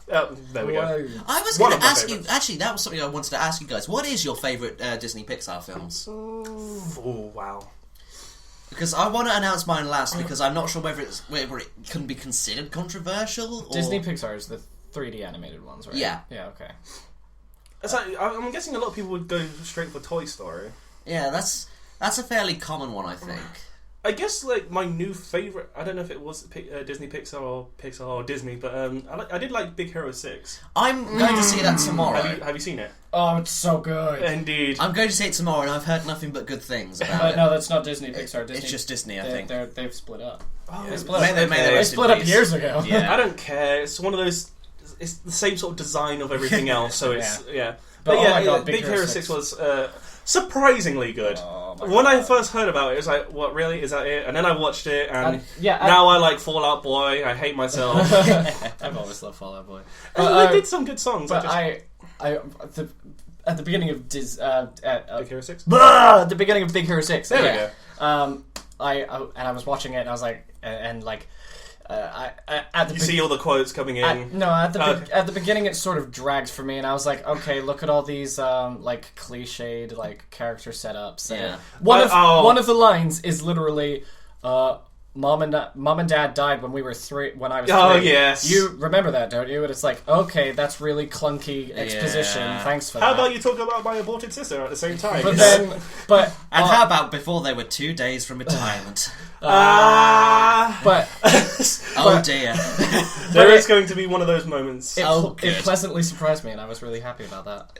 S2: There we go.
S3: I was going to ask you. Actually, that was something I wanted to ask you guys. What is your favourite Disney Pixar films?
S2: Oh wow!
S3: Because I want to announce mine last because I'm not sure whether it can be considered controversial. Or...
S1: Disney Pixar is the 3D animated ones, right?
S3: Yeah.
S1: Yeah. Okay.
S2: So, I'm guessing a lot of people would go straight for Toy Story.
S3: Yeah, that's a fairly common one, I think.
S2: I guess like my new favorite. I don't know if it was Disney Pixar or Disney, but I did like Big Hero 6.
S3: I'm going to see that tomorrow.
S2: Have you seen it?
S1: Oh, it's so good.
S2: Indeed.
S3: I'm going to see it tomorrow, and I've heard nothing but good things about
S1: But
S3: it.
S1: no, that's not Disney Pixar. Disney,
S3: It's just Disney, I think.
S1: They've split up.
S2: Oh,
S1: They split up.
S3: They
S1: Split up years ago.
S3: Yeah.
S2: I don't care. It's one of those. It's the same sort of design of everything else, so it's yeah.
S1: But,
S2: But
S1: oh
S2: yeah,
S1: my God,
S2: Big Hero 6 was surprisingly good.
S1: Oh my
S2: When
S1: God.
S2: I first heard about it, it was like, "What, really? Is that it?" And then I watched it, and
S1: yeah,
S2: now I like Fall Out Boy. I hate myself.
S1: I've always loved Fall Out Boy.
S2: They did some good songs.
S1: But at the beginning of
S2: Big Hero 6.
S1: at the beginning of Big Hero 6.
S2: There we
S1: go. I was watching it and I was like,
S2: You see all the quotes coming in.
S1: At the beginning it sort of dragged for me, and I was like, okay, look at all these like cliched like character setups.
S3: Yeah.
S1: One of the lines is literally, Mom and Dad died when we were 3. When I was 3.
S2: Oh, yes.
S1: You remember that, don't you? And it's like, okay, that's really clunky exposition.
S3: Yeah.
S1: Thanks for
S2: How
S1: that.
S2: about you talk about my aborted sister at the same time?
S1: But then,
S3: And how about before they were 2 days from retirement?
S1: but
S3: Oh dear.
S2: There is going to be one of those moments.
S1: it pleasantly surprised me, and I was really happy about that.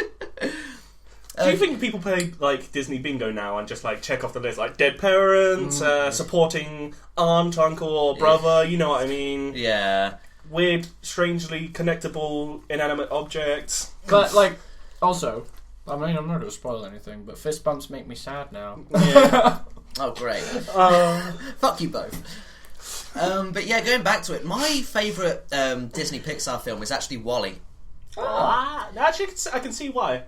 S2: Do you think people play like Disney Bingo now and just like check off the list, like dead parents, supporting aunt, uncle, or brother? You know what I mean?
S3: Yeah.
S2: Weird, strangely connectable, inanimate objects.
S1: But like, also, I mean, I'm not going to spoil anything, but fist bumps make me sad now.
S2: Yeah.
S3: Oh, great. Fuck you both. But yeah, going back to it, my favourite Disney Pixar film is actually WALL-E.
S2: Actually, I can see why.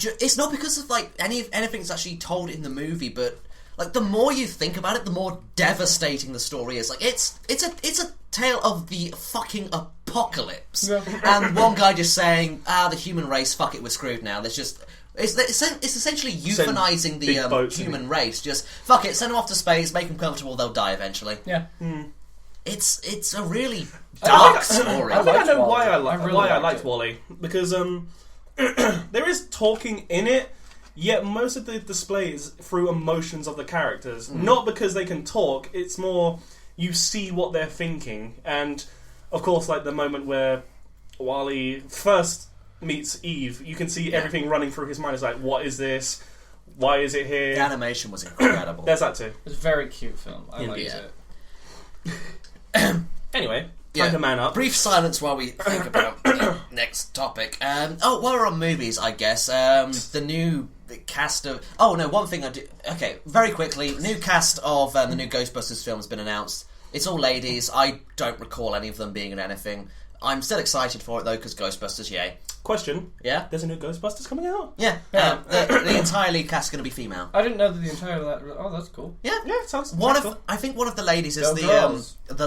S3: It's not because of like anything that's actually told in the movie, but like the more you think about it, the more devastating the story is. Like it's a tale of the fucking apocalypse, and one guy just saying, the human race, fuck it, we're screwed now. There's just it's essentially euthanizing the human race. Just fuck it, send them off to space, make them comfortable, they'll die eventually.
S1: Yeah.
S3: It's a really dark story.
S2: I think I know why I
S1: liked
S2: liked
S1: it.
S2: WALL-E, because there is talking in it, yet most of the display is through emotions of the characters. Not because they can talk, it's more you see what they're thinking. And of course, like the moment where WALL-E first meets Eve, you can see everything running through his mind. It's like, what is this? Why is it here?
S3: The animation was incredible.
S2: There's that too.
S1: It's a very cute film. I liked it.
S2: Anyway, time to man up.
S3: Brief silence while we think about the next topic. While we're on movies, I guess, the new cast of... Oh, no, one thing I do... Okay, very quickly, new cast of the new Ghostbusters film has been announced. It's all ladies. I don't recall any of them being in anything. I'm still excited for it, though, because Ghostbusters, yay.
S2: Question.
S3: Yeah?
S2: There's a new Ghostbusters coming out?
S3: Yeah. The entire lead cast is going to be female.
S1: I didn't know that the entire... Oh, that's cool.
S3: Yeah.
S2: Yeah, sounds
S3: Cool. I think one of the ladies is
S1: Go girls.
S3: the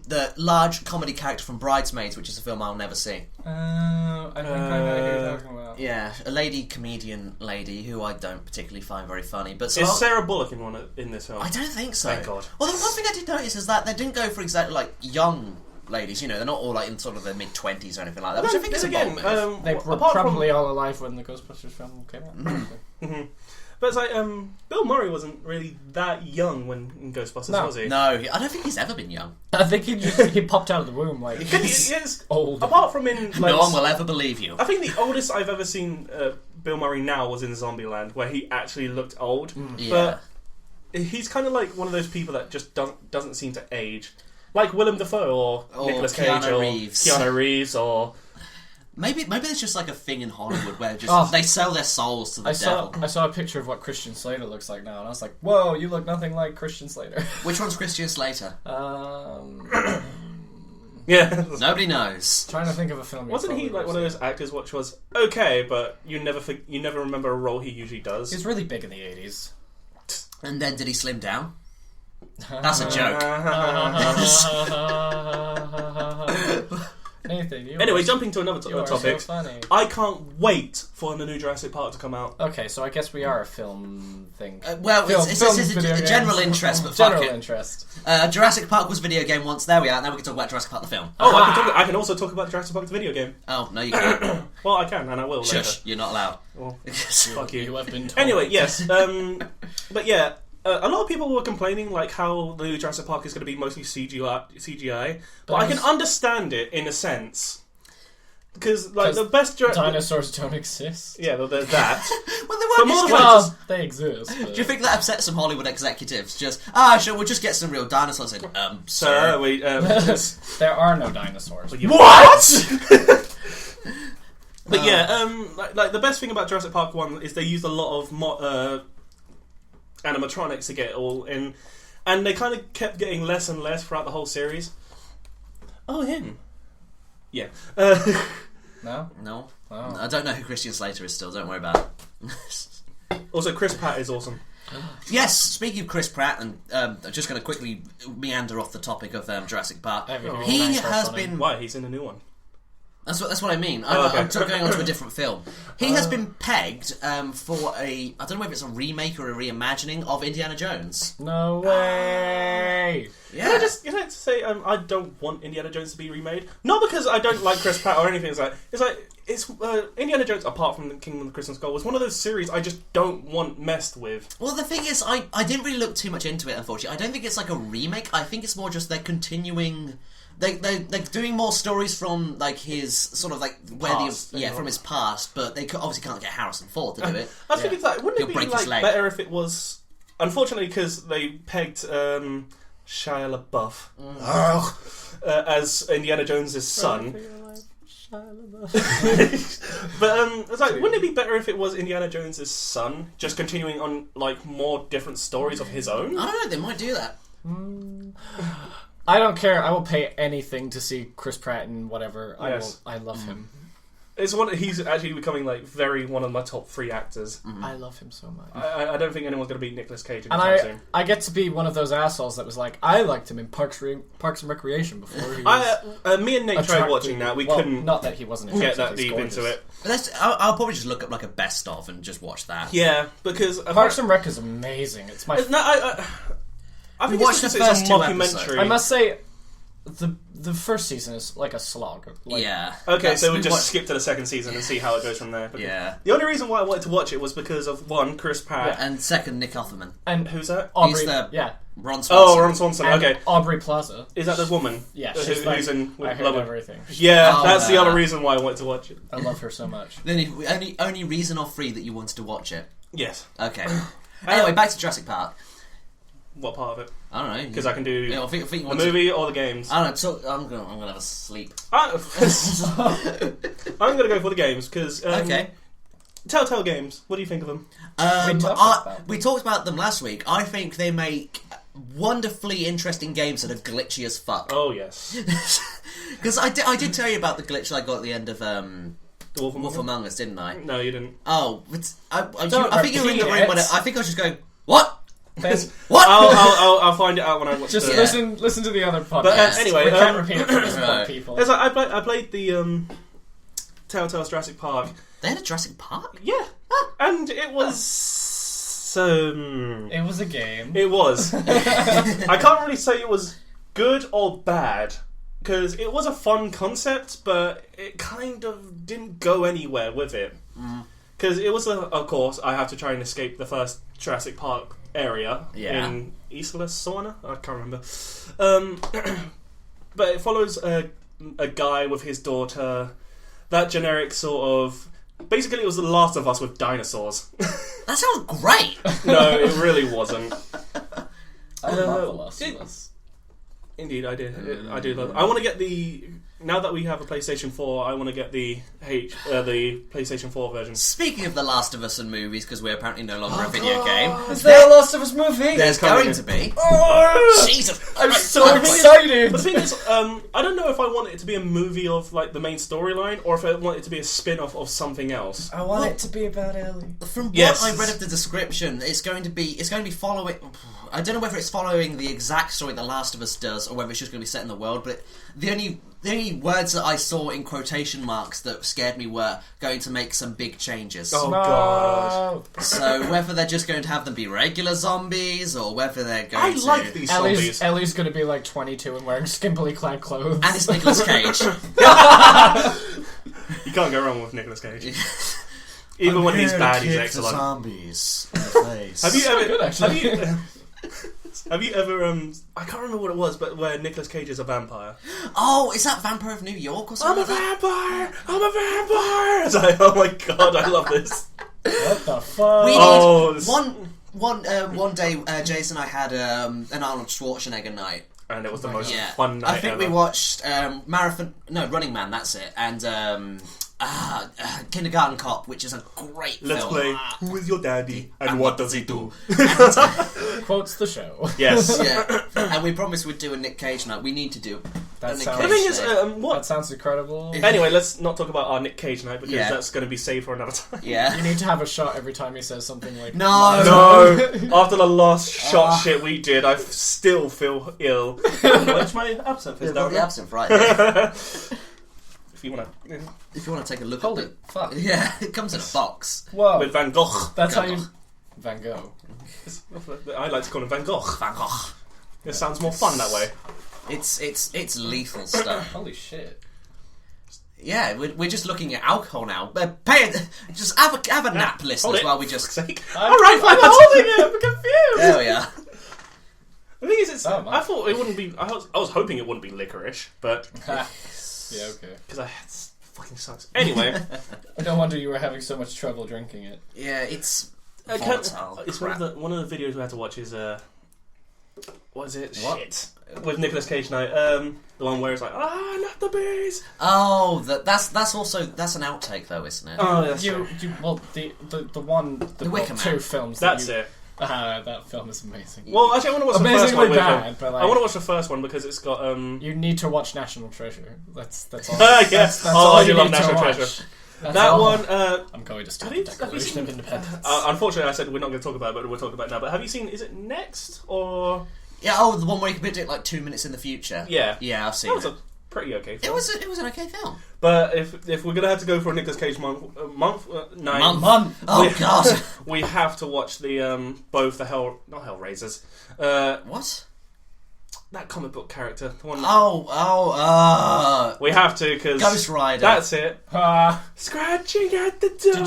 S3: the large comedy character from Bridesmaids, which is a film I'll never see.
S1: I think I know who you're talking about.
S3: Yeah, a comedian lady who I don't particularly find very funny. But so
S2: Is Sarah Bullock in this film?
S3: I don't think so.
S2: Thank God.
S3: Well, the one thing I did notice is that they didn't go for exactly like young ladies. You know, they're not all like in sort of their mid-20s or anything like that. Which I think is a bold move.
S1: They were probably all alive when the Ghostbusters film came out.
S2: But it's like, Bill Murray wasn't really that young when in Ghostbusters, was he?
S3: No, I don't think he's ever been young.
S1: I think he popped out of the womb like
S2: Yes.
S1: old.
S2: Apart from in... Like,
S3: No one will ever believe you.
S2: I think the oldest I've ever seen Bill Murray now was in Zombieland, where he actually looked old.
S3: Yeah.
S2: But he's kind of like one of those people that just doesn't seem to age. Like Willem Dafoe or Nicolas Cage
S3: Keanu Reeves
S2: or...
S3: Maybe there's just like a thing in Hollywood where just they sell their souls to the devil.
S1: I saw a picture of what Christian Slater looks like now, and I was like, "Whoa, you look nothing like Christian Slater."
S3: Which one's Christian Slater?
S2: Yeah.
S3: Nobody knows.
S1: Trying to think of a film.
S2: Wasn't he like one of those actors which was okay, but you never remember a role he usually does?
S1: He was really big in the 80s.
S3: And then did he slim down? That's a joke.
S1: Nathan,
S2: Anyway, jumping to another
S1: you are
S2: topic.
S1: so funny.
S2: I can't wait for the new Jurassic Park to come out.
S1: Okay, so I guess we are a film thing.
S3: It's a general interest, but fuck
S1: general
S3: it.
S1: interest.
S3: Jurassic Park was a video game once. There we are. Now we can talk about Jurassic Park the film.
S2: Oh, I can also talk about Jurassic Park the video game.
S3: Oh, no you can't.
S2: Well, I can, and I will
S3: Shush,
S2: later.
S3: you're not allowed.
S2: Well, fuck you.
S1: You have been told.
S2: Anyway, yes. But yeah, a lot of people were complaining like how the new Jurassic Park is going to be mostly CGI, but I can understand it in a sense. Because like the best
S1: dinosaurs don't exist.
S2: Yeah, well, there's that.
S3: Well, they won't.
S1: Well, they exist. But...
S3: Do you think that upsets some Hollywood executives? Just sure, we'll just get some real dinosaurs in. Sir,
S2: we
S1: there are no dinosaurs.
S2: What? But yeah, like the best thing about Jurassic Park 1 is they used a lot of animatronics to get it all in, and they kind of kept getting less and less throughout the whole series. Oh, him. Yeah.
S1: No?
S3: No.
S1: Oh.
S3: I don't know who Christian Slater is still, don't worry about it.
S2: Also, Chris Pratt is awesome.
S3: Yes, speaking of Chris Pratt, and I'm just going to quickly meander off the topic of Jurassic Park. He has been...
S2: Why? He's in a new one.
S3: That's what I mean. I'm sort of going on to a different film. He has been pegged for I don't know if it's a remake or a reimagining of Indiana Jones.
S1: No way!
S3: Yeah.
S2: Can I just say I don't want Indiana Jones to be remade? Not because I don't like Chris Pratt or anything. It's Indiana Jones, apart from the Kingdom of the Crystal Skull, was one of those series I just don't want messed with.
S3: Well, the thing is, I didn't really look too much into it, unfortunately. I don't think it's like a remake. I think it's more just they're continuing... They're doing more stories from like his sort of like from his past, but they obviously can't get Harrison Ford to do it.
S2: I was thinking, wouldn't it be like better if it was? Unfortunately, because they pegged Shia LaBeouf as Indiana Jones's son. But it's like, wouldn't it be better if it was Indiana Jones's son, just continuing on like more different stories of his own?
S3: I don't know. They might do that.
S1: I don't care. I will pay anything to see Chris Pratt in whatever.
S2: Yes.
S1: I love him.
S2: He's actually becoming like one of my top 3 actors.
S3: Mm-hmm.
S1: I love him so much.
S2: I don't think anyone's going to beat Nicolas Cage
S1: and
S2: anytime soon.
S1: I get to be one of those assholes that was like, I liked him in Parks and Recreation before he was
S2: me and Nate tried watching that. We couldn't.
S1: Not that he wasn't
S2: get that deep into it.
S3: I'll probably just look up like a best of and just watch that.
S2: Yeah, because
S1: Parks and Rec is amazing. It's my.
S2: I think it's a mockumentary.
S1: I must say, the first season is like a slog.
S3: Yeah.
S2: Okay, so we'll just skip to the second season and see how it goes from there.
S3: Yeah.
S2: The only reason why I wanted to watch it was because of one, Chris Pratt,
S3: and second, Nick Offerman.
S1: And
S2: who's that?
S1: Aubrey.
S3: Ron Swanson.
S2: Oh, Ron Swanson.
S1: And
S2: okay.
S1: Aubrey Plaza.
S2: Is that the woman?
S1: Yeah.
S2: Who's in
S1: I heard
S2: Love
S1: everything.
S2: Yeah, that's the other reason why I wanted to watch it.
S1: I love her so much.
S3: The only reason or 3 that you wanted to watch it.
S2: Yes.
S3: Okay. Anyway, back to Jurassic Park.
S2: What part of it?
S3: I don't know.
S2: Because I can do
S3: I think
S2: the movie or the games.
S3: I don't know. I'm gonna have a sleep.
S2: I'm gonna go for the games because
S3: okay.
S2: Telltale Games. What do you think of them?
S3: We talked about them last week. I think they make wonderfully interesting games that are glitchy as fuck.
S2: Oh yes.
S3: Because I did tell you about the glitch that I got at the end of
S2: Wolf
S3: Among Us, didn't I?
S2: No, you didn't.
S3: Oh, I think you were in the room when I think I was just going, what?
S1: What?
S2: I'll find it out when I watch.
S1: Just listen to the other podcast.
S2: But anyway,
S1: we can't repeat it for these poor people.
S2: It's like I played the Telltale's Jurassic Park.
S3: They had a Jurassic Park?
S2: Yeah, and it was
S1: it was a game.
S2: It was. I can't really say it was good or bad because it was a fun concept, but it kind of didn't go anywhere with it. Because it was, of course, I have to try and escape the first Jurassic Park area in Isla Sorna. I can't remember. But it follows a guy with his daughter. That generic sort of... Basically, it was The Last of Us with dinosaurs.
S3: That sounds great!
S2: No, it really wasn't.
S1: I love The Last of Us.
S2: Indeed, I did. I do love it. I want to get the... Now that we have a PlayStation 4, I want to get the PlayStation 4 version.
S3: Speaking of The Last of Us and movies, because we're apparently no longer a video game.
S1: Is there a Last of Us movie?
S3: There's going to be.
S1: Oh,
S3: Jesus!
S1: I'm so excited!
S2: The thing is, I don't know if I want it to be a movie of like the main storyline, or if I want it to be a spin-off of something else.
S1: I want it to be about Ellie.
S3: From what I read of the description, it's going to be following... I don't know whether it's following the exact story The Last of Us does, or whether it's just going to be set in the world, but the only words that I saw in quotation marks that scared me were going to make some big changes.
S2: Oh, God.
S3: So whether they're just going to have them be regular zombies, or whether they're going to...
S2: I like these zombies.
S1: Ellie's going to be like 22 and wearing skimpily clad clothes.
S3: And it's Nicolas Cage.
S2: You can't go wrong with Nicolas Cage. Even when he's bad, he's
S3: kick
S2: excellent.
S3: The zombies in the face.
S2: Have you ever?
S1: good, actually.
S2: Have you ever? I can't remember what it was, but where Nicolas Cage is a vampire.
S3: Oh, is that Vampire of New York or something?
S2: I'm a vampire. It's like, oh my god, I love this.
S1: What the fuck?
S3: We
S2: Oh,
S3: one day, Jayce and I had an Arnold Schwarzenegger night.
S2: And it was the most
S3: Yeah,
S2: fun night
S3: I think
S2: ever.
S3: we watched Running Man. That's it, and Kindergarten Cop, which is a great
S2: Let's
S3: film.
S2: play Who is Your Daddy and What Does He Do?
S1: Quotes the show.
S2: Yes.
S3: Yeah, and we promised we'd do a Nick Cage night. We need to do
S1: That
S3: a Nick
S1: sounds-
S3: Cage
S2: The thing is,
S3: night.
S2: what?
S1: That sounds incredible.
S2: Anyway, let's not talk about our Nick Cage night because
S3: Yeah.
S2: that's going to be saved for another time.
S3: Yeah.
S1: You need to have a shot every time he says something like
S3: No.
S2: No, after the last shot shit we did, I still feel ill. Where's my absinthe? Is
S3: You've
S2: that
S3: got the
S2: right?
S3: absinthe right there.
S2: If you want to,
S3: If you want to take a look
S1: Holy
S3: at it.
S1: fuck.
S3: Yeah, it comes in a box.
S1: Whoa.
S2: with Van Gogh.
S1: That's how
S3: Van
S1: you...
S3: Gogh.
S1: Van Gogh.
S2: I like to call him Van Gogh.
S3: Van Gogh.
S2: It sounds more fun that way.
S3: It's lethal stuff.
S1: Holy shit.
S3: Yeah, we're just looking at alcohol now. Just have a nap,
S2: Hold
S3: listeners,
S2: it.
S3: while we
S2: For
S3: just.
S2: fuck's sake.
S1: I'm
S2: Alright, fine.
S1: holding it. I'm confused.
S3: There we are.
S2: The thing is,
S1: Oh, my.
S2: I thought it wouldn't be. I was hoping it wouldn't be licorice, but
S1: yeah, okay.
S2: because it fucking sucks. Anyway,
S1: No wonder you were having so much trouble drinking it.
S3: Yeah, it's
S2: I
S3: volatile.
S2: it's
S3: crap.
S2: one of the videos we had to watch is what is it?
S3: What?
S2: Shit. With Nicolas Cage night. The one where it's like, not the bees.
S3: Oh, that's an outtake though, isn't it?
S2: Oh, that's
S1: The
S3: Wicker Man.
S1: two films.
S2: That's
S1: that you,
S2: it.
S1: That film is amazing.
S2: Well, actually, I want to watch the first
S1: Amazingly
S2: one with
S1: bad,
S2: him.
S1: but like,
S2: I want to watch the first one because it's got
S1: you need to watch National Treasure. That's all.
S2: Yes.
S1: That's
S2: Oh,
S1: all
S2: you
S1: you
S2: love
S1: need to
S2: National
S1: watch.
S2: Treasure.
S1: That's
S2: that
S1: all.
S2: one.
S1: I'm going to start
S2: have
S1: the
S2: you- have you
S1: Declaration
S2: seen-
S1: of Independence.
S2: Unfortunately, I said we're not going to talk about it, but we'll talk about it now. But have you seen? Is it Next or?
S3: Yeah. Oh, the one where you can predict like 2 minutes in the future.
S2: Yeah.
S3: Yeah, I've seen
S2: That was
S3: it.
S2: a pretty okay
S3: It
S2: film.
S3: was an okay film.
S2: But if we're gonna have to go for a Nicolas Cage month,
S3: Month. Oh
S2: we-
S3: god.
S2: we have to watch the both the not Hellraisers,
S3: What?
S2: that comic book character, the one. We have to because
S3: Ghost Rider.
S2: That's it.
S1: Ah,
S2: Scratching at the door.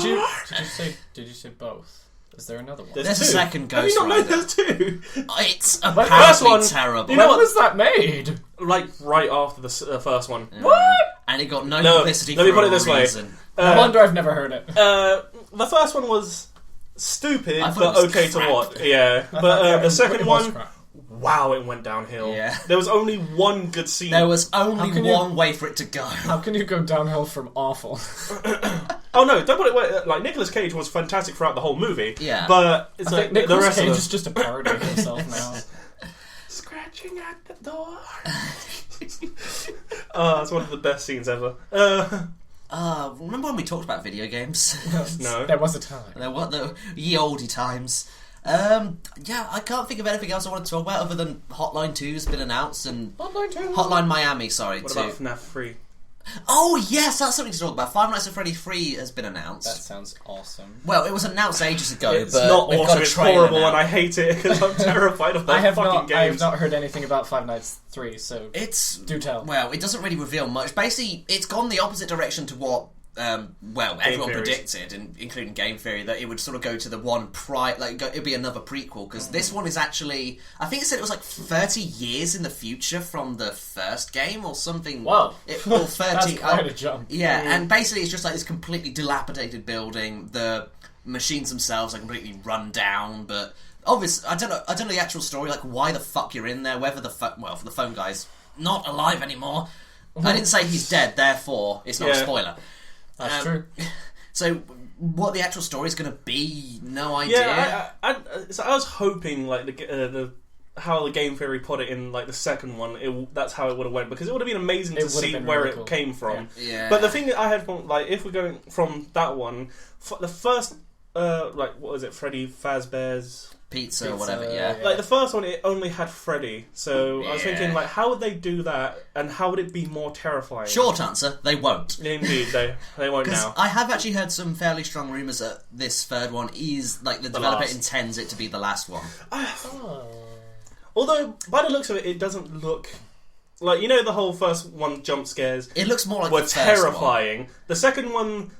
S1: did you say both? Is there another one?
S2: There's
S3: There's a
S2: two.
S3: second
S2: Have you
S3: Ghost
S2: not known
S3: Rider.
S2: there's two?
S3: It's
S2: first
S3: apparently
S2: one-
S3: terrible.
S2: you know
S1: When
S2: what?
S1: was that made?
S2: Like right after the first one.
S1: What?
S3: And it got no
S2: No,
S3: publicity
S2: let me
S3: for
S2: put
S3: a
S2: it this way.
S3: reason.
S1: No wonder I've never heard it.
S2: The first one was stupid,
S3: I thought
S2: but
S3: it was
S2: okay
S3: crap.
S2: to watch. Yeah, but
S1: Yeah,
S2: the second
S1: it was
S2: one,
S1: crap.
S2: wow, it went downhill.
S3: Yeah.
S2: There was only one good scene.
S3: There was
S1: How
S3: only
S1: can you-
S3: one way for it to go.
S1: How can you go downhill from awful?
S2: Oh no, don't put it like Nicolas Cage was fantastic throughout the whole movie.
S3: Yeah.
S2: But it's
S1: I
S2: like
S1: think
S2: the
S1: Nicolas
S2: rest
S1: Cage
S2: of
S1: is just a parody of himself now.
S2: scratching at the door. It's one of the best scenes ever.
S3: Remember when we talked about video games?
S2: No.
S1: There was a time.
S3: There were the ye olde times. Yeah, I can't think of anything else I want to talk about other than Hotline 2's been announced and Hotline Miami, sorry,
S2: What
S3: too.
S2: about FNAF 3?
S3: Oh yes, that's something to talk about. Five Nights at Freddy's 3 has been announced.
S1: That sounds awesome.
S3: Well, it was announced ages ago,
S2: It's
S3: but
S2: not
S3: we've
S2: awesome.
S3: got a
S2: It's
S3: trailer
S2: horrible,
S3: now.
S2: and I hate it because I'm terrified of that
S1: I have
S2: fucking
S1: not.
S2: games.
S1: I have not heard anything about Five Nights 3. So
S3: It's
S1: do tell.
S3: well, it doesn't really reveal much. Basically, it's gone the opposite direction to what everyone
S2: Theories.
S3: predicted, including Game Theory, that it would sort of go to the one it'd be another prequel, because this one is actually, I think it said it was like 30 years in the future from the first game or something.
S1: Wow.
S3: Or 30.
S1: That's quite a jump.
S3: Yeah, and basically it's just like this completely dilapidated building. The machines themselves are completely run down, but obviously I don't know the actual story, like why the fuck you're in there, whether the phone guy's not alive anymore. I didn't say he's dead, therefore it's not a
S2: Yeah.
S3: spoiler.
S1: That's true.
S3: So what the actual story is going to be, no idea.
S2: Yeah, so I was hoping like the how the Game Theory put it in like the second one. That's how it would have went, because it would have been amazing to
S1: It would have
S2: see
S1: been
S2: where
S1: really
S2: it
S1: cool.
S2: came from.
S3: Yeah.
S2: But the thing that I had from like if we're going from that one, the first like what was it, Freddy Fazbear's.
S3: Pizza or whatever, yeah.
S2: Like the first one, it only had Freddy, so I was
S3: Yeah.
S2: thinking like, how would they do that, and how would it be more terrifying?
S3: Short answer, they won't.
S2: Indeed, they won't
S3: Because
S2: now.
S3: I have actually heard some fairly strong rumours that this third one is, like, the developer
S2: last.
S3: intends it to be the last one.
S2: Although by the looks of it, it doesn't look like, you know, the whole first one jump scares
S3: It looks more like
S2: were
S3: the first
S2: terrifying. The second one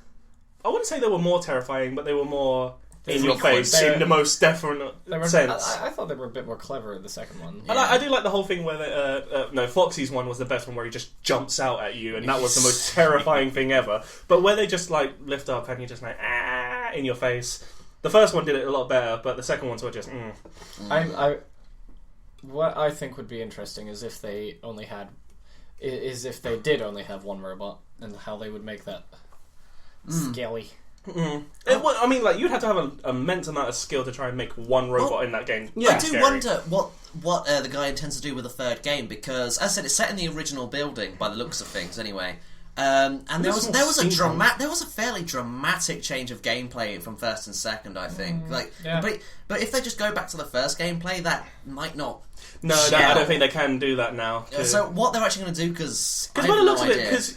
S2: I wouldn't say they were more terrifying, but they were more in your
S3: frequent.
S2: face in the most definite sense.
S1: I thought they were a bit more clever in the second one.
S2: And I do like the whole thing where Foxy's one was the best one, where he just jumps out at you, and that was the most terrifying thing ever. But where they just like lift up and you're just like in your face. The first one did it a lot better, but the second ones were just.
S1: What I think would be interesting is if they did only have one robot, and how they would make that scary.
S2: I mean, like, you'd have to have an immense amount of skill to try and make one robot in that game.
S3: I do wonder what the guy intends to do with the third game, because, as I said, it's set in the original building by the looks of things, anyway. And there was a fairly dramatic change of gameplay from first and second, I think. But if they just go back to the first gameplay, that might not.
S2: No, I don't think they can do that now.
S3: So what they're actually going to do? Because
S2: by the looks of it, because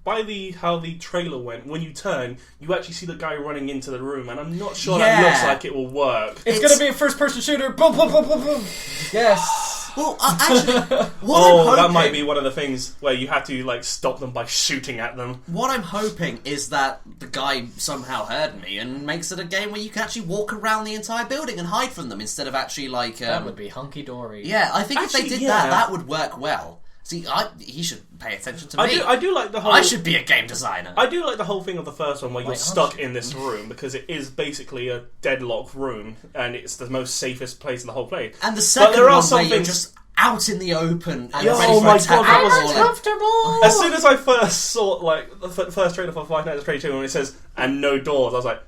S2: by how the trailer went, when you turn, you actually see the guy running into the room, and I'm not sure that looks like it will work.
S1: It's going to be a first-person shooter. Boom, boom, boom, boom, boom. Yes.
S3: Well, actually,
S2: that might be one of the things where you have to like stop them by shooting at them.
S3: What I'm hoping is that the guy somehow heard me and makes it a game where you can actually walk around the entire building and hide from them instead of actually like.
S1: That would be hunky-dory.
S3: Yeah, I think if they did that would work well. See, he should pay attention to me.
S2: I do like the whole.
S3: I should be a game designer.
S2: I do like the whole thing of the first one where you're stuck in this room because it is basically a deadlocked room and it's the most safest place in the whole place.
S3: And the second one where you're just out in the open and ready for attack.
S2: That
S1: was uncomfortable.
S2: As soon as I first saw like the first trailer for Five Nights at Freddy's 2 when it says "and no doors," I was like,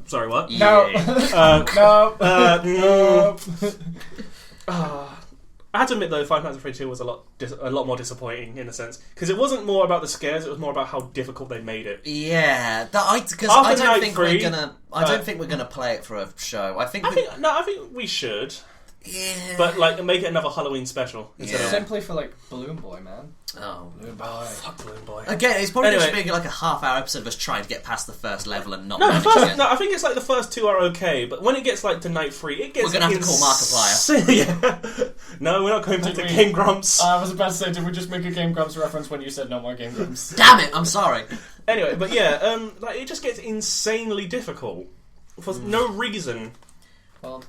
S2: "Sorry, what?"
S1: No, no.
S2: I had to admit though, Five Nights at Freddy's 2 was a lot more disappointing in a sense because it wasn't more about the scares; it was more about how difficult they made it.
S3: Yeah, because I don't think we're gonna play it for a show. I think
S2: we should.
S3: Yeah,
S2: but like make it another Halloween special.
S1: Simply for like Balloon Boy, man.
S3: Oh,
S1: Balloon Boy.
S2: Fuck Balloon Boy.
S3: Again, it's probably just being like a half-hour episode of us trying to get past the first level and not.
S2: I think it's like the first two are okay, but when it gets like to night 3, it gets.
S3: We're gonna have to call Markiplier.
S2: Yeah. No, we're not going to Game Grumps.
S1: I was about to say, did we just make a Game Grumps reference when you said no more Game Grumps?
S3: Damn it! I'm sorry.
S2: Anyway, but yeah, like it just gets insanely difficult for no reason.
S1: Well,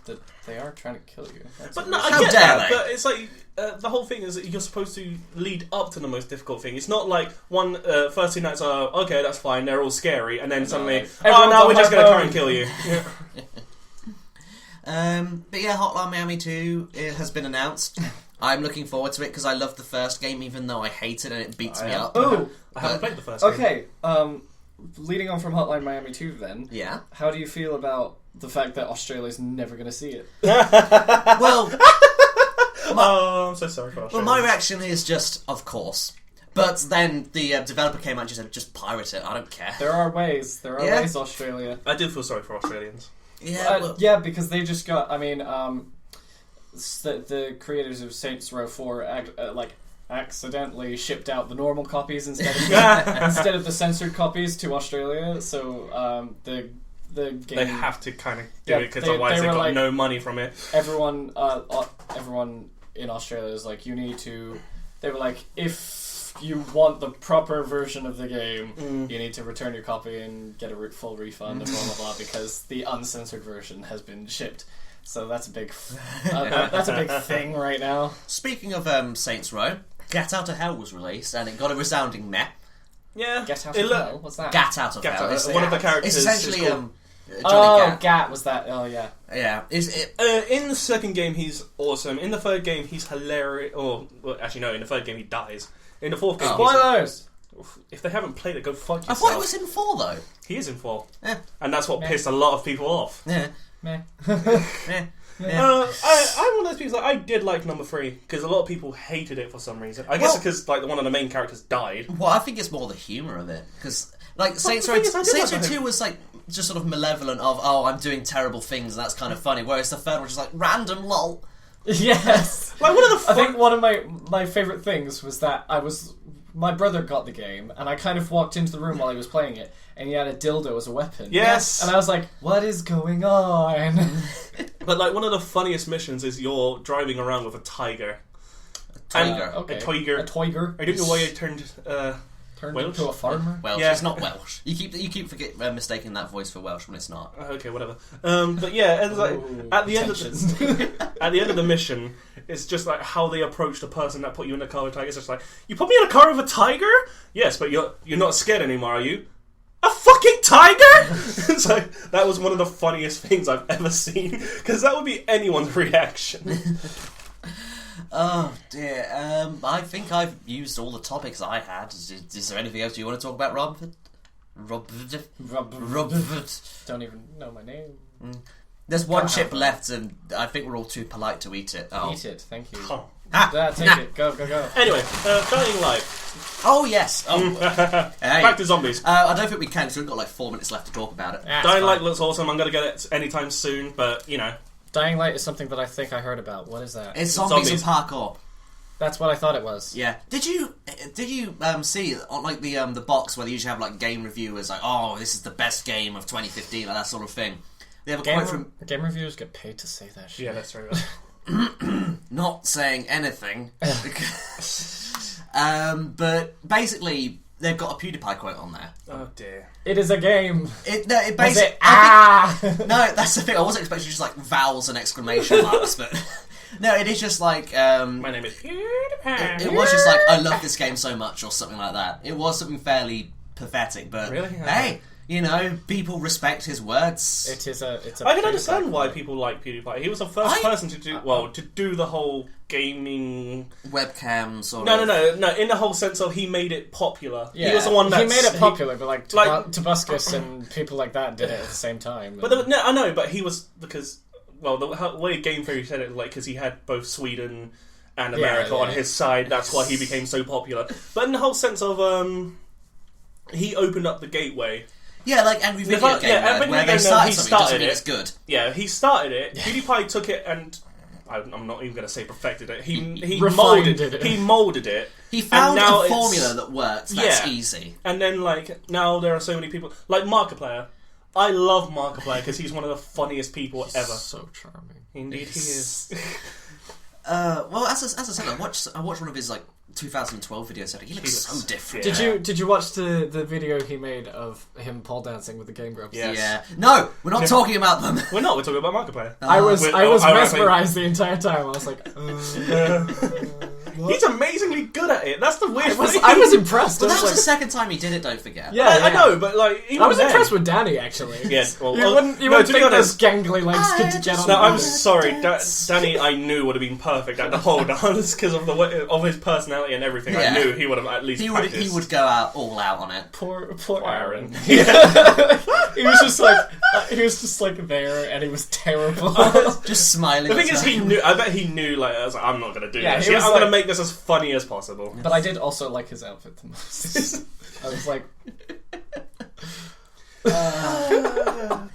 S1: they are trying to kill you.
S2: But no, I get that. But it's like the whole thing is that you're supposed to lead up to the most difficult thing. It's not like first 2 nights are okay, that's fine. They're all scary, and then suddenly, we're just going to try and kill you.
S3: But yeah, Hotline Miami 2 has been announced. I'm looking forward to it because I loved the first game, even though I hate it and it beats me up.
S1: Oh,
S2: I haven't played the first game.
S1: Okay, leading on from Hotline Miami 2 then.
S3: Yeah.
S1: How do you feel about the fact that Australia's never going to see it?
S3: Well...
S2: I'm so sorry for Australia.
S3: Well, my reaction is just, of course. But then the developer came out and just said, just pirate it, I don't care.
S1: There are ways, Australia.
S2: I do feel sorry for Australians.
S1: Yeah, yeah, because they just got, I mean, the creators of Saints Row 4, accidentally shipped out the normal copies instead of the censored copies to Australia, so the game...
S2: They have to kind of do it because otherwise they got like, no money from it.
S1: Everyone in Australia is like, you need to... They were like, if you want the proper version of the game, you need to return your copy and get a full refund and blah blah blah because the uncensored version has been shipped. So that's a big thing right now.
S3: Speaking of Saints Row, Get Out of Hell was released and it got a resounding meh.
S2: Yeah.
S1: Get Out of Hell? What's that?
S3: Get Out of Hell.
S2: One of the characters.
S3: It's essentially
S1: Johnny Gat was that? Oh yeah.
S3: Yeah.
S2: In the second game he's awesome. In the third game he's hilarious. Well, actually no. In the third game he dies. In the fourth game,
S1: spoilers.
S2: If they haven't played it, go fuck yourself.
S3: I thought it was in 4 though.
S2: He is in 4,
S3: and
S2: that's what pissed a lot of people off.
S3: Yeah.
S1: Meh.
S2: I'm one of those people. I did like number 3 because a lot of people hated it for some reason. I guess because like one of the main characters died.
S3: Well, I think it's more the humour of it because like Saints Row 2 was like just sort of malevolent of I'm doing terrible things and that's kind of funny, whereas the third was just like random lol.
S1: Yes.
S2: Like one of the
S1: I think one of my favourite things was that my brother got the game and I kind of walked into the room while he was playing it and he had a dildo as a weapon.
S2: Yes.
S1: And I was like, what is going on?
S2: But like one of the funniest missions is you're driving around with a tiger.
S3: A tiger.
S1: Okay.
S2: A tiger.
S1: A tiger.
S2: I don't know why I turned
S1: Turned
S2: Welsh?
S1: into a farmer?
S3: Welsh.
S2: Yeah.
S3: It's not Welsh. You keep mistaking that voice for Welsh when it's not.
S2: Okay, whatever. But yeah, and like at the end of at the end of the mission, it's just like how they approach the person that put you in a car with a tiger. It's just like, you put me in a car with a tiger? Yes, but you're not scared anymore, are you? A fucking tiger? So that was one of the funniest things I've ever seen, because that would be anyone's reaction.
S3: Oh dear. I think I've used all the topics I had. Is there anything else you want to talk about, Robert? Robert.
S1: Don't even know my name.
S3: There's one chip left, and I think we're all too polite to eat it. Oh.
S1: Eat it, thank you.
S2: Oh.
S1: Take it. Go.
S2: Anyway, Dying Light.
S3: Oh yes. Oh. Hey.
S2: Back to zombies.
S3: I don't think we can, because we've got like 4 minutes left to talk about it.
S2: Dying Light looks awesome. I'm gonna get it anytime soon, but you know.
S1: Dying Light is something that I think I heard about. What is that?
S3: It's zombies and parkour.
S1: That's what I thought it was.
S3: Yeah. Did you see on like the box where they usually have like game reviewers like, oh, this is the best game of 2015, like that sort of thing. They have a quote from
S1: game reviewers get paid to say that shit.
S2: Yeah, that's right.
S3: not saying anything. But basically they've got a PewDiePie quote on there.
S2: Oh dear.
S1: It is a game.
S3: It basically no, that's the thing. I wasn't expecting just like vowels and exclamation marks, but no, it is just like
S2: My name is PewDiePie.
S3: it was just like, I love this game so much, or something like that. It was something fairly pathetic, but
S2: Really?
S3: hey, you know, people respect his words.
S1: It's a
S2: I can understand why people like PewDiePie. He was the first person to do the whole gaming
S3: Webcam sort
S2: No.
S3: of.
S2: No. In the whole sense of he made it popular.
S1: Yeah.
S2: He was the one that
S1: he made it popular, but like Tobuscus and people like that did it at the same time.
S2: But I know, but he was because the way Game Theory said it, like because he had both Sweden and America on his side. That's why he became so popular. But in the whole sense of he opened up the gateway.
S3: Yeah, like every video game where they started something doesn't mean it's good.
S2: Yeah, he started it. PewDiePie took it and I'm not even going to say perfected it. He
S1: refined
S2: molded it. He molded it.
S3: He found a formula that works. That's easy.
S2: And then like now there are so many people like Markiplier. I love Markiplier because he's one of the funniest people ever.
S1: So charming.
S2: Indeed, he is.
S3: Well, as I said, I watched one of his like 2012 videos. He looks so different.
S2: Yeah.
S1: Did you watch the video he made of him pole dancing with the Game Grumps?
S2: Yes.
S3: Yeah. No, we're not talking about them.
S2: We're talking about Markiplier.
S1: I was mesmerized the entire time. I was like,
S2: he's amazingly good at it. That's the weird thing.
S1: I was impressed.
S3: But that was the second time he did it. Don't forget.
S1: Yeah,
S2: I know, but like even
S1: I was
S2: then,
S1: impressed with Danny actually.
S2: Yes, well,
S1: you wouldn't think those gangly legs could get on.
S2: No, I'm sorry, Danny. I knew would have been perfect at the pole dance because of the way of his personality and everything.
S3: Yeah.
S2: I knew he would have at least practiced.
S3: He would go out all out on it.
S1: Poor Aaron.
S2: Yeah.
S1: he was just like there, and he was terrible.
S3: Just smiling.
S2: The thing is, he knew. I bet he knew. Like, I was like, I'm not going to do this.
S1: I'm
S2: going to make this as funny as possible.
S1: But I did also like his outfit the most. I was like,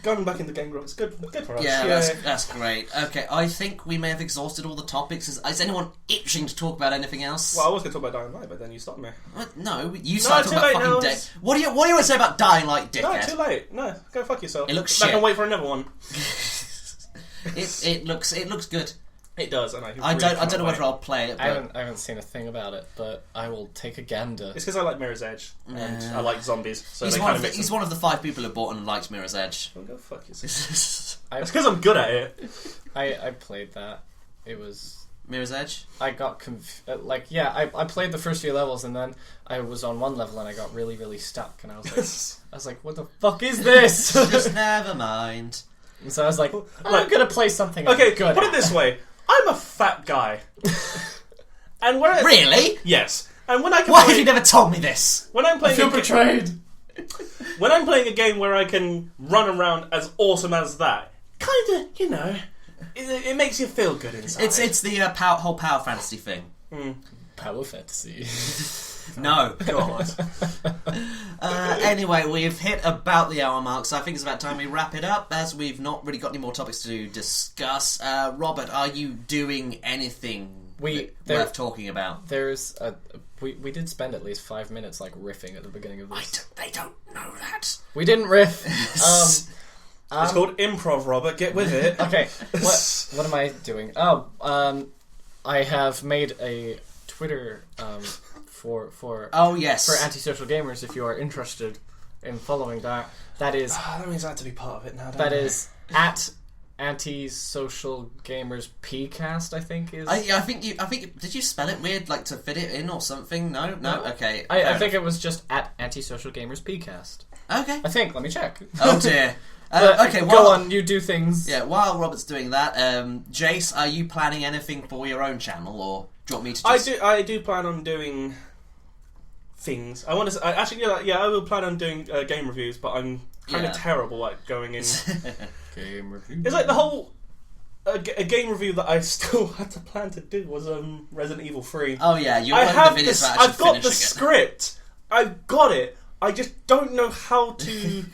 S2: going back into Game Grumps, good for us.
S3: Yeah, that's great. Okay, I think we may have exhausted all the topics. Is anyone itching to talk about anything else?
S2: Well, I was going to talk about Dying Light, but then you stopped me.
S3: No, you started talking about fucking Dick. What do you want to say about Dying Light, dickhead?
S2: No, too late. No, go fuck yourself.
S3: It looks
S2: shit.
S3: shit.
S2: I can wait for another one.
S3: It looks good.
S2: It does, and
S3: I don't know whether I'll play it. But
S1: I haven't seen a thing about it, but I will take a gander.
S2: It's because I like Mirror's Edge and I like zombies. So
S3: he's
S2: he's
S3: one of the 5 people who bought and liked Mirror's Edge.
S2: Oh, go fuck yourself.
S3: Mirror's
S2: It's because I'm good at it.
S1: I played that. It was
S3: Edge.
S1: I got I played the first few levels and then I was on one level and I got really really stuck and I was like what the fuck is this?
S3: Just never mind.
S1: And so I was like I'm gonna play something.
S2: Okay,
S1: good
S2: put it this way. I'm a fat guy. And when
S3: Really?
S2: Yes. And when I can
S3: Why have you never told me this?
S2: When I'm playing
S1: I feel betrayed.
S2: When I'm playing a game where I can run around as awesome as that, kinda, you know, it makes you feel good inside.
S3: It's the whole power fantasy thing.
S1: Power fantasy.
S3: No.
S2: God.
S3: Anyway, we've hit about the hour mark, so I think it's about time we wrap it up, as we've not really got any more topics to discuss. Robert, are you doing anything worth talking about?
S1: We did spend at least 5 minutes like riffing at the beginning of this.
S3: They don't know that.
S1: We didn't riff.
S2: It's called improv, Robert. Get with it.
S1: Okay. What am I doing? I have made a Twitter for
S3: Oh yes,
S1: for antisocial gamers. If you are interested in following that, that is
S2: that means I have to be part of it now.
S1: that is at Antisocial Gamers PCast. I think is.
S3: I think did you spell it weird, like to fit it in or something? No. Okay.
S1: I think it was just at Antisocial Gamers PCast.
S3: Okay.
S1: I think. Let me check.
S3: Oh dear. Okay,
S1: go on. You do things.
S3: Yeah. While Robert's doing that, Jayce, are you planning anything for your own channel, or do you want me to? Just...
S2: I do plan on doing things. I want to. I will plan on doing game reviews, but I'm kind of terrible at going in.
S1: Game review.
S2: It's like the whole a game review that I still had to plan to do was Resident Evil 3.
S3: Oh yeah, you're one of the videos that
S2: I've got the script. I've got it. I just don't know how to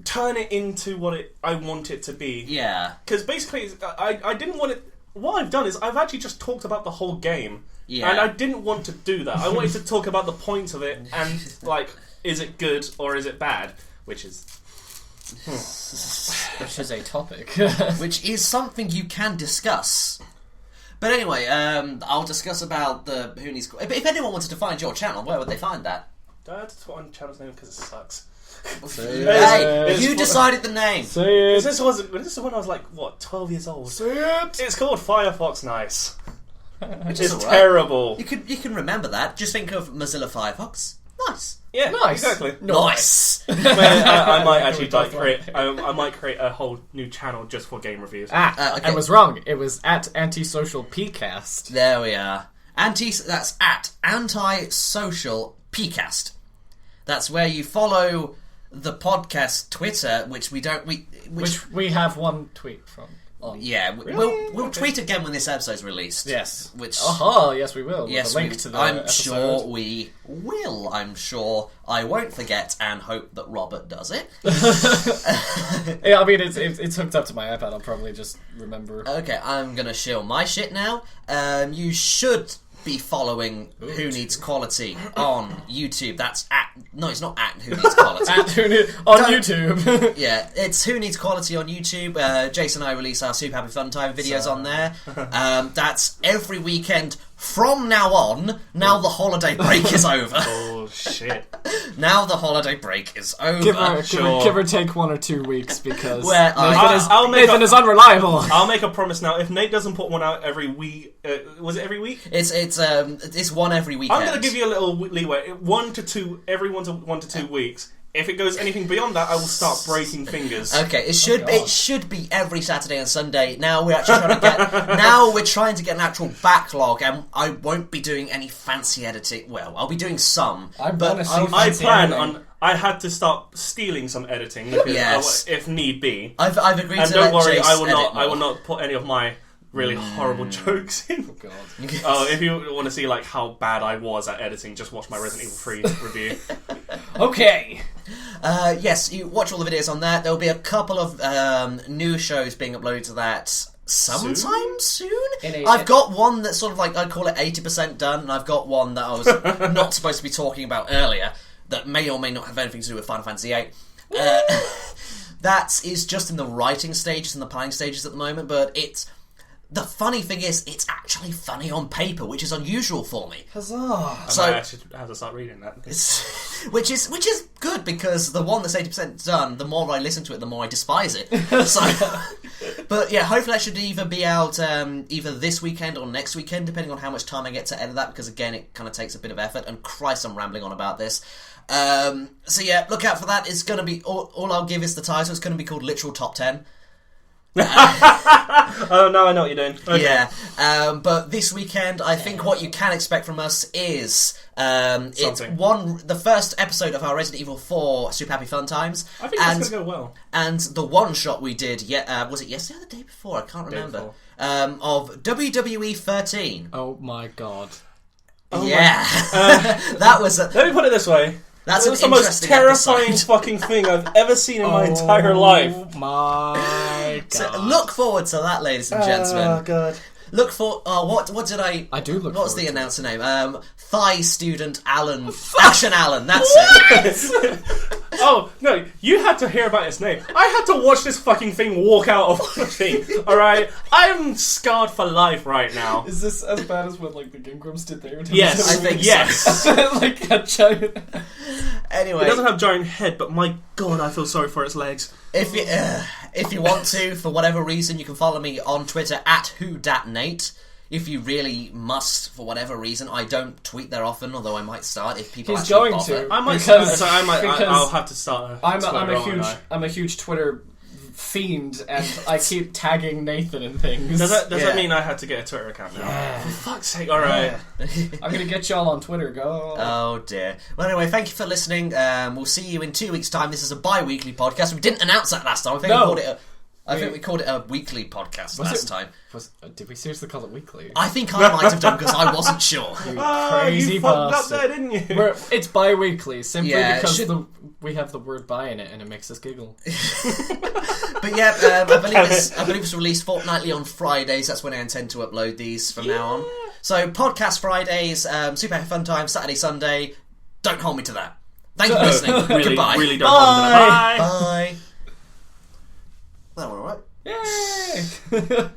S2: turn it into what I want it to be.
S3: Yeah.
S2: Because basically, I didn't want it. What I've done is I've actually just talked about the whole game.
S3: Yeah.
S2: And I didn't want to do that. I wanted to talk about the points of it and like, is it good or is it bad? Which is
S1: a topic.
S3: Which is something you can discuss. But anyway, I'll discuss about the Whoneedsquality. If anyone wanted to find your channel, where would they find that?
S2: That's put on channel's name because it sucks.
S3: Hey, you decided the name.
S2: This is when I was like, what, 12 years old? It's called Firefox Nice. Which is terrible.
S3: You can remember that. Just think of Mozilla Firefox. Nice.
S2: Yeah,
S1: nice.
S2: Exactly.
S3: Nice.
S2: I might actually I might create a whole new channel just for game reviews.
S3: Okay.
S1: I was wrong. It was at Antisocial PCast.
S3: There we are. That's at Antisocial PCast. That's where you follow the podcast Twitter, which we don't
S1: which we have one tweet from.
S3: Yeah,
S2: Really?
S3: we'll tweet again when this episode's released.
S1: Yes.
S3: Which
S1: yes we will.
S3: yes,
S1: with a link to the
S3: I'm
S1: episode.
S3: sure we will. I'm sure I won't forget and hope that Robert does it.
S1: Yeah, I mean it's hooked up to my iPad. I'll probably just remember.
S3: Okay, I'm gonna shill my shit now. You should be following Whoneedsquality on YouTube. That's it's not at Whoneedsquality.
S1: On YouTube.
S3: Yeah, it's Whoneedsquality on YouTube. Jason and I release our Super Happy Fun Time videos on there. That's every weekend from now on. Now the holiday break is over.
S2: Oh shit!
S3: Now the holiday break is over.
S1: Give or take 1 or 2 weeks because
S3: Nathan
S1: is unreliable.
S2: I'll make a promise now. If Nate doesn't put one out every week, was it every week?
S3: It's one every weekend.
S2: I'm gonna give you a little leeway. 1 to 2, every 1 to 2 weeks. If it goes anything beyond that, I will start breaking fingers.
S3: Okay, it should be every Saturday and Sunday. Now we're actually trying to get an actual backlog, and I won't be doing any fancy editing. Well, I'll be doing some.
S2: I had to start stealing some editing because if need be.
S3: I've agreed
S2: and
S3: to
S2: don't worry,
S3: Jayce
S2: I will not put any of my really horrible jokes in.
S1: Oh god.
S2: If you want to see like how bad I was at editing, just watch my Resident Evil 3 review.
S1: Okay.
S3: Yes, you watch all the videos on that. There'll be a couple of new shows being uploaded to that sometime soon. I've got one that's sort of like, I'd call it 80% done, and I've got one that I was not supposed to be talking about earlier that may or may not have anything to do with Final Fantasy VIII. That is just in the writing stages and the planning stages at the moment, but the funny thing is, it's actually funny on paper, which is unusual for me.
S1: Huzzah!
S2: So I should have to start reading that.
S3: Which is good, because the one that's 80% done, the more I listen to it, the more I despise it. But yeah, hopefully that should either be out either this weekend or next weekend, depending on how much time I get to edit that, because again, it kind of takes a bit of effort, and Christ, I'm rambling on about this. So yeah, look out for that. It's going to be, all I'll give is the title, it's going to be called Literal Top 10.
S2: Oh, now I know what you're doing. Okay.
S3: Yeah, but this weekend, I think what you can expect from us is the first episode of our Resident Evil 4 Super Happy Fun Times.
S2: I think that's going to go well.
S3: And the one shot we did, was it yesterday or the day before? I can't remember. Of WWE 13.
S1: Oh my god.
S3: That was.
S2: Let me put it this way.
S3: That's
S2: the most terrifying fucking thing I've ever seen in my entire life.
S1: Oh my god.
S3: So look forward to that, ladies and gentlemen.
S2: Oh god.
S3: Look for what did I
S1: do look.
S3: What's the announcer name? Thigh Student Alan. Action Alan. That's it.
S2: Oh, no, you had to hear about its name. I had to watch this fucking thing walk out of the thing, alright? I'm scarred for life right now.
S1: Is this as bad as what, like, the Gingrams did there?
S2: Yes,
S3: I think
S2: yes.
S1: Like a giant...
S3: Anyway,
S2: It doesn't have giant head, but my god, I feel sorry for its legs.
S3: if you want to, for whatever reason, you can follow me on Twitter at WhoDatNate. If you really must, for whatever reason, I don't tweet there often, although I might start if people
S1: He's
S3: actually
S1: going
S3: bother.
S1: to.
S2: I might
S1: Because-
S2: start, so
S1: because
S2: I'll have to start
S1: I'm a huge Twitter fiend, and I keep tagging Nathan and things.
S2: Does that
S3: Yeah.
S2: mean I had to get a Twitter account now?
S1: Yeah.
S2: For fuck's sake, alright.
S1: I'm gonna get y'all on Twitter. Go.
S3: Oh dear. Well, anyway, thank you for listening. We'll see you in 2 weeks' time. This is a bi-weekly podcast. We didn't announce that last time. I think we called it a weekly podcast last time.
S1: Did we seriously call it weekly?
S3: I think I might have done because I wasn't sure.
S1: You
S2: Crazy
S1: crazy
S2: fucked up
S1: bastard.
S2: there, didn't you?
S1: It's bi-weekly, simply
S3: Yeah, it
S1: because
S3: should-
S1: we have the word bi in it and it makes us giggle.
S3: But yeah, I believe it's released fortnightly on Fridays. That's when I intend to upload these from now on. So podcast Fridays, Super Fun Time, Saturday, Sunday. Don't hold me to that. Thank you for listening.
S2: Really,
S3: Goodbye.
S2: really don't Bye.
S3: Bye. That went alright.
S1: Yay!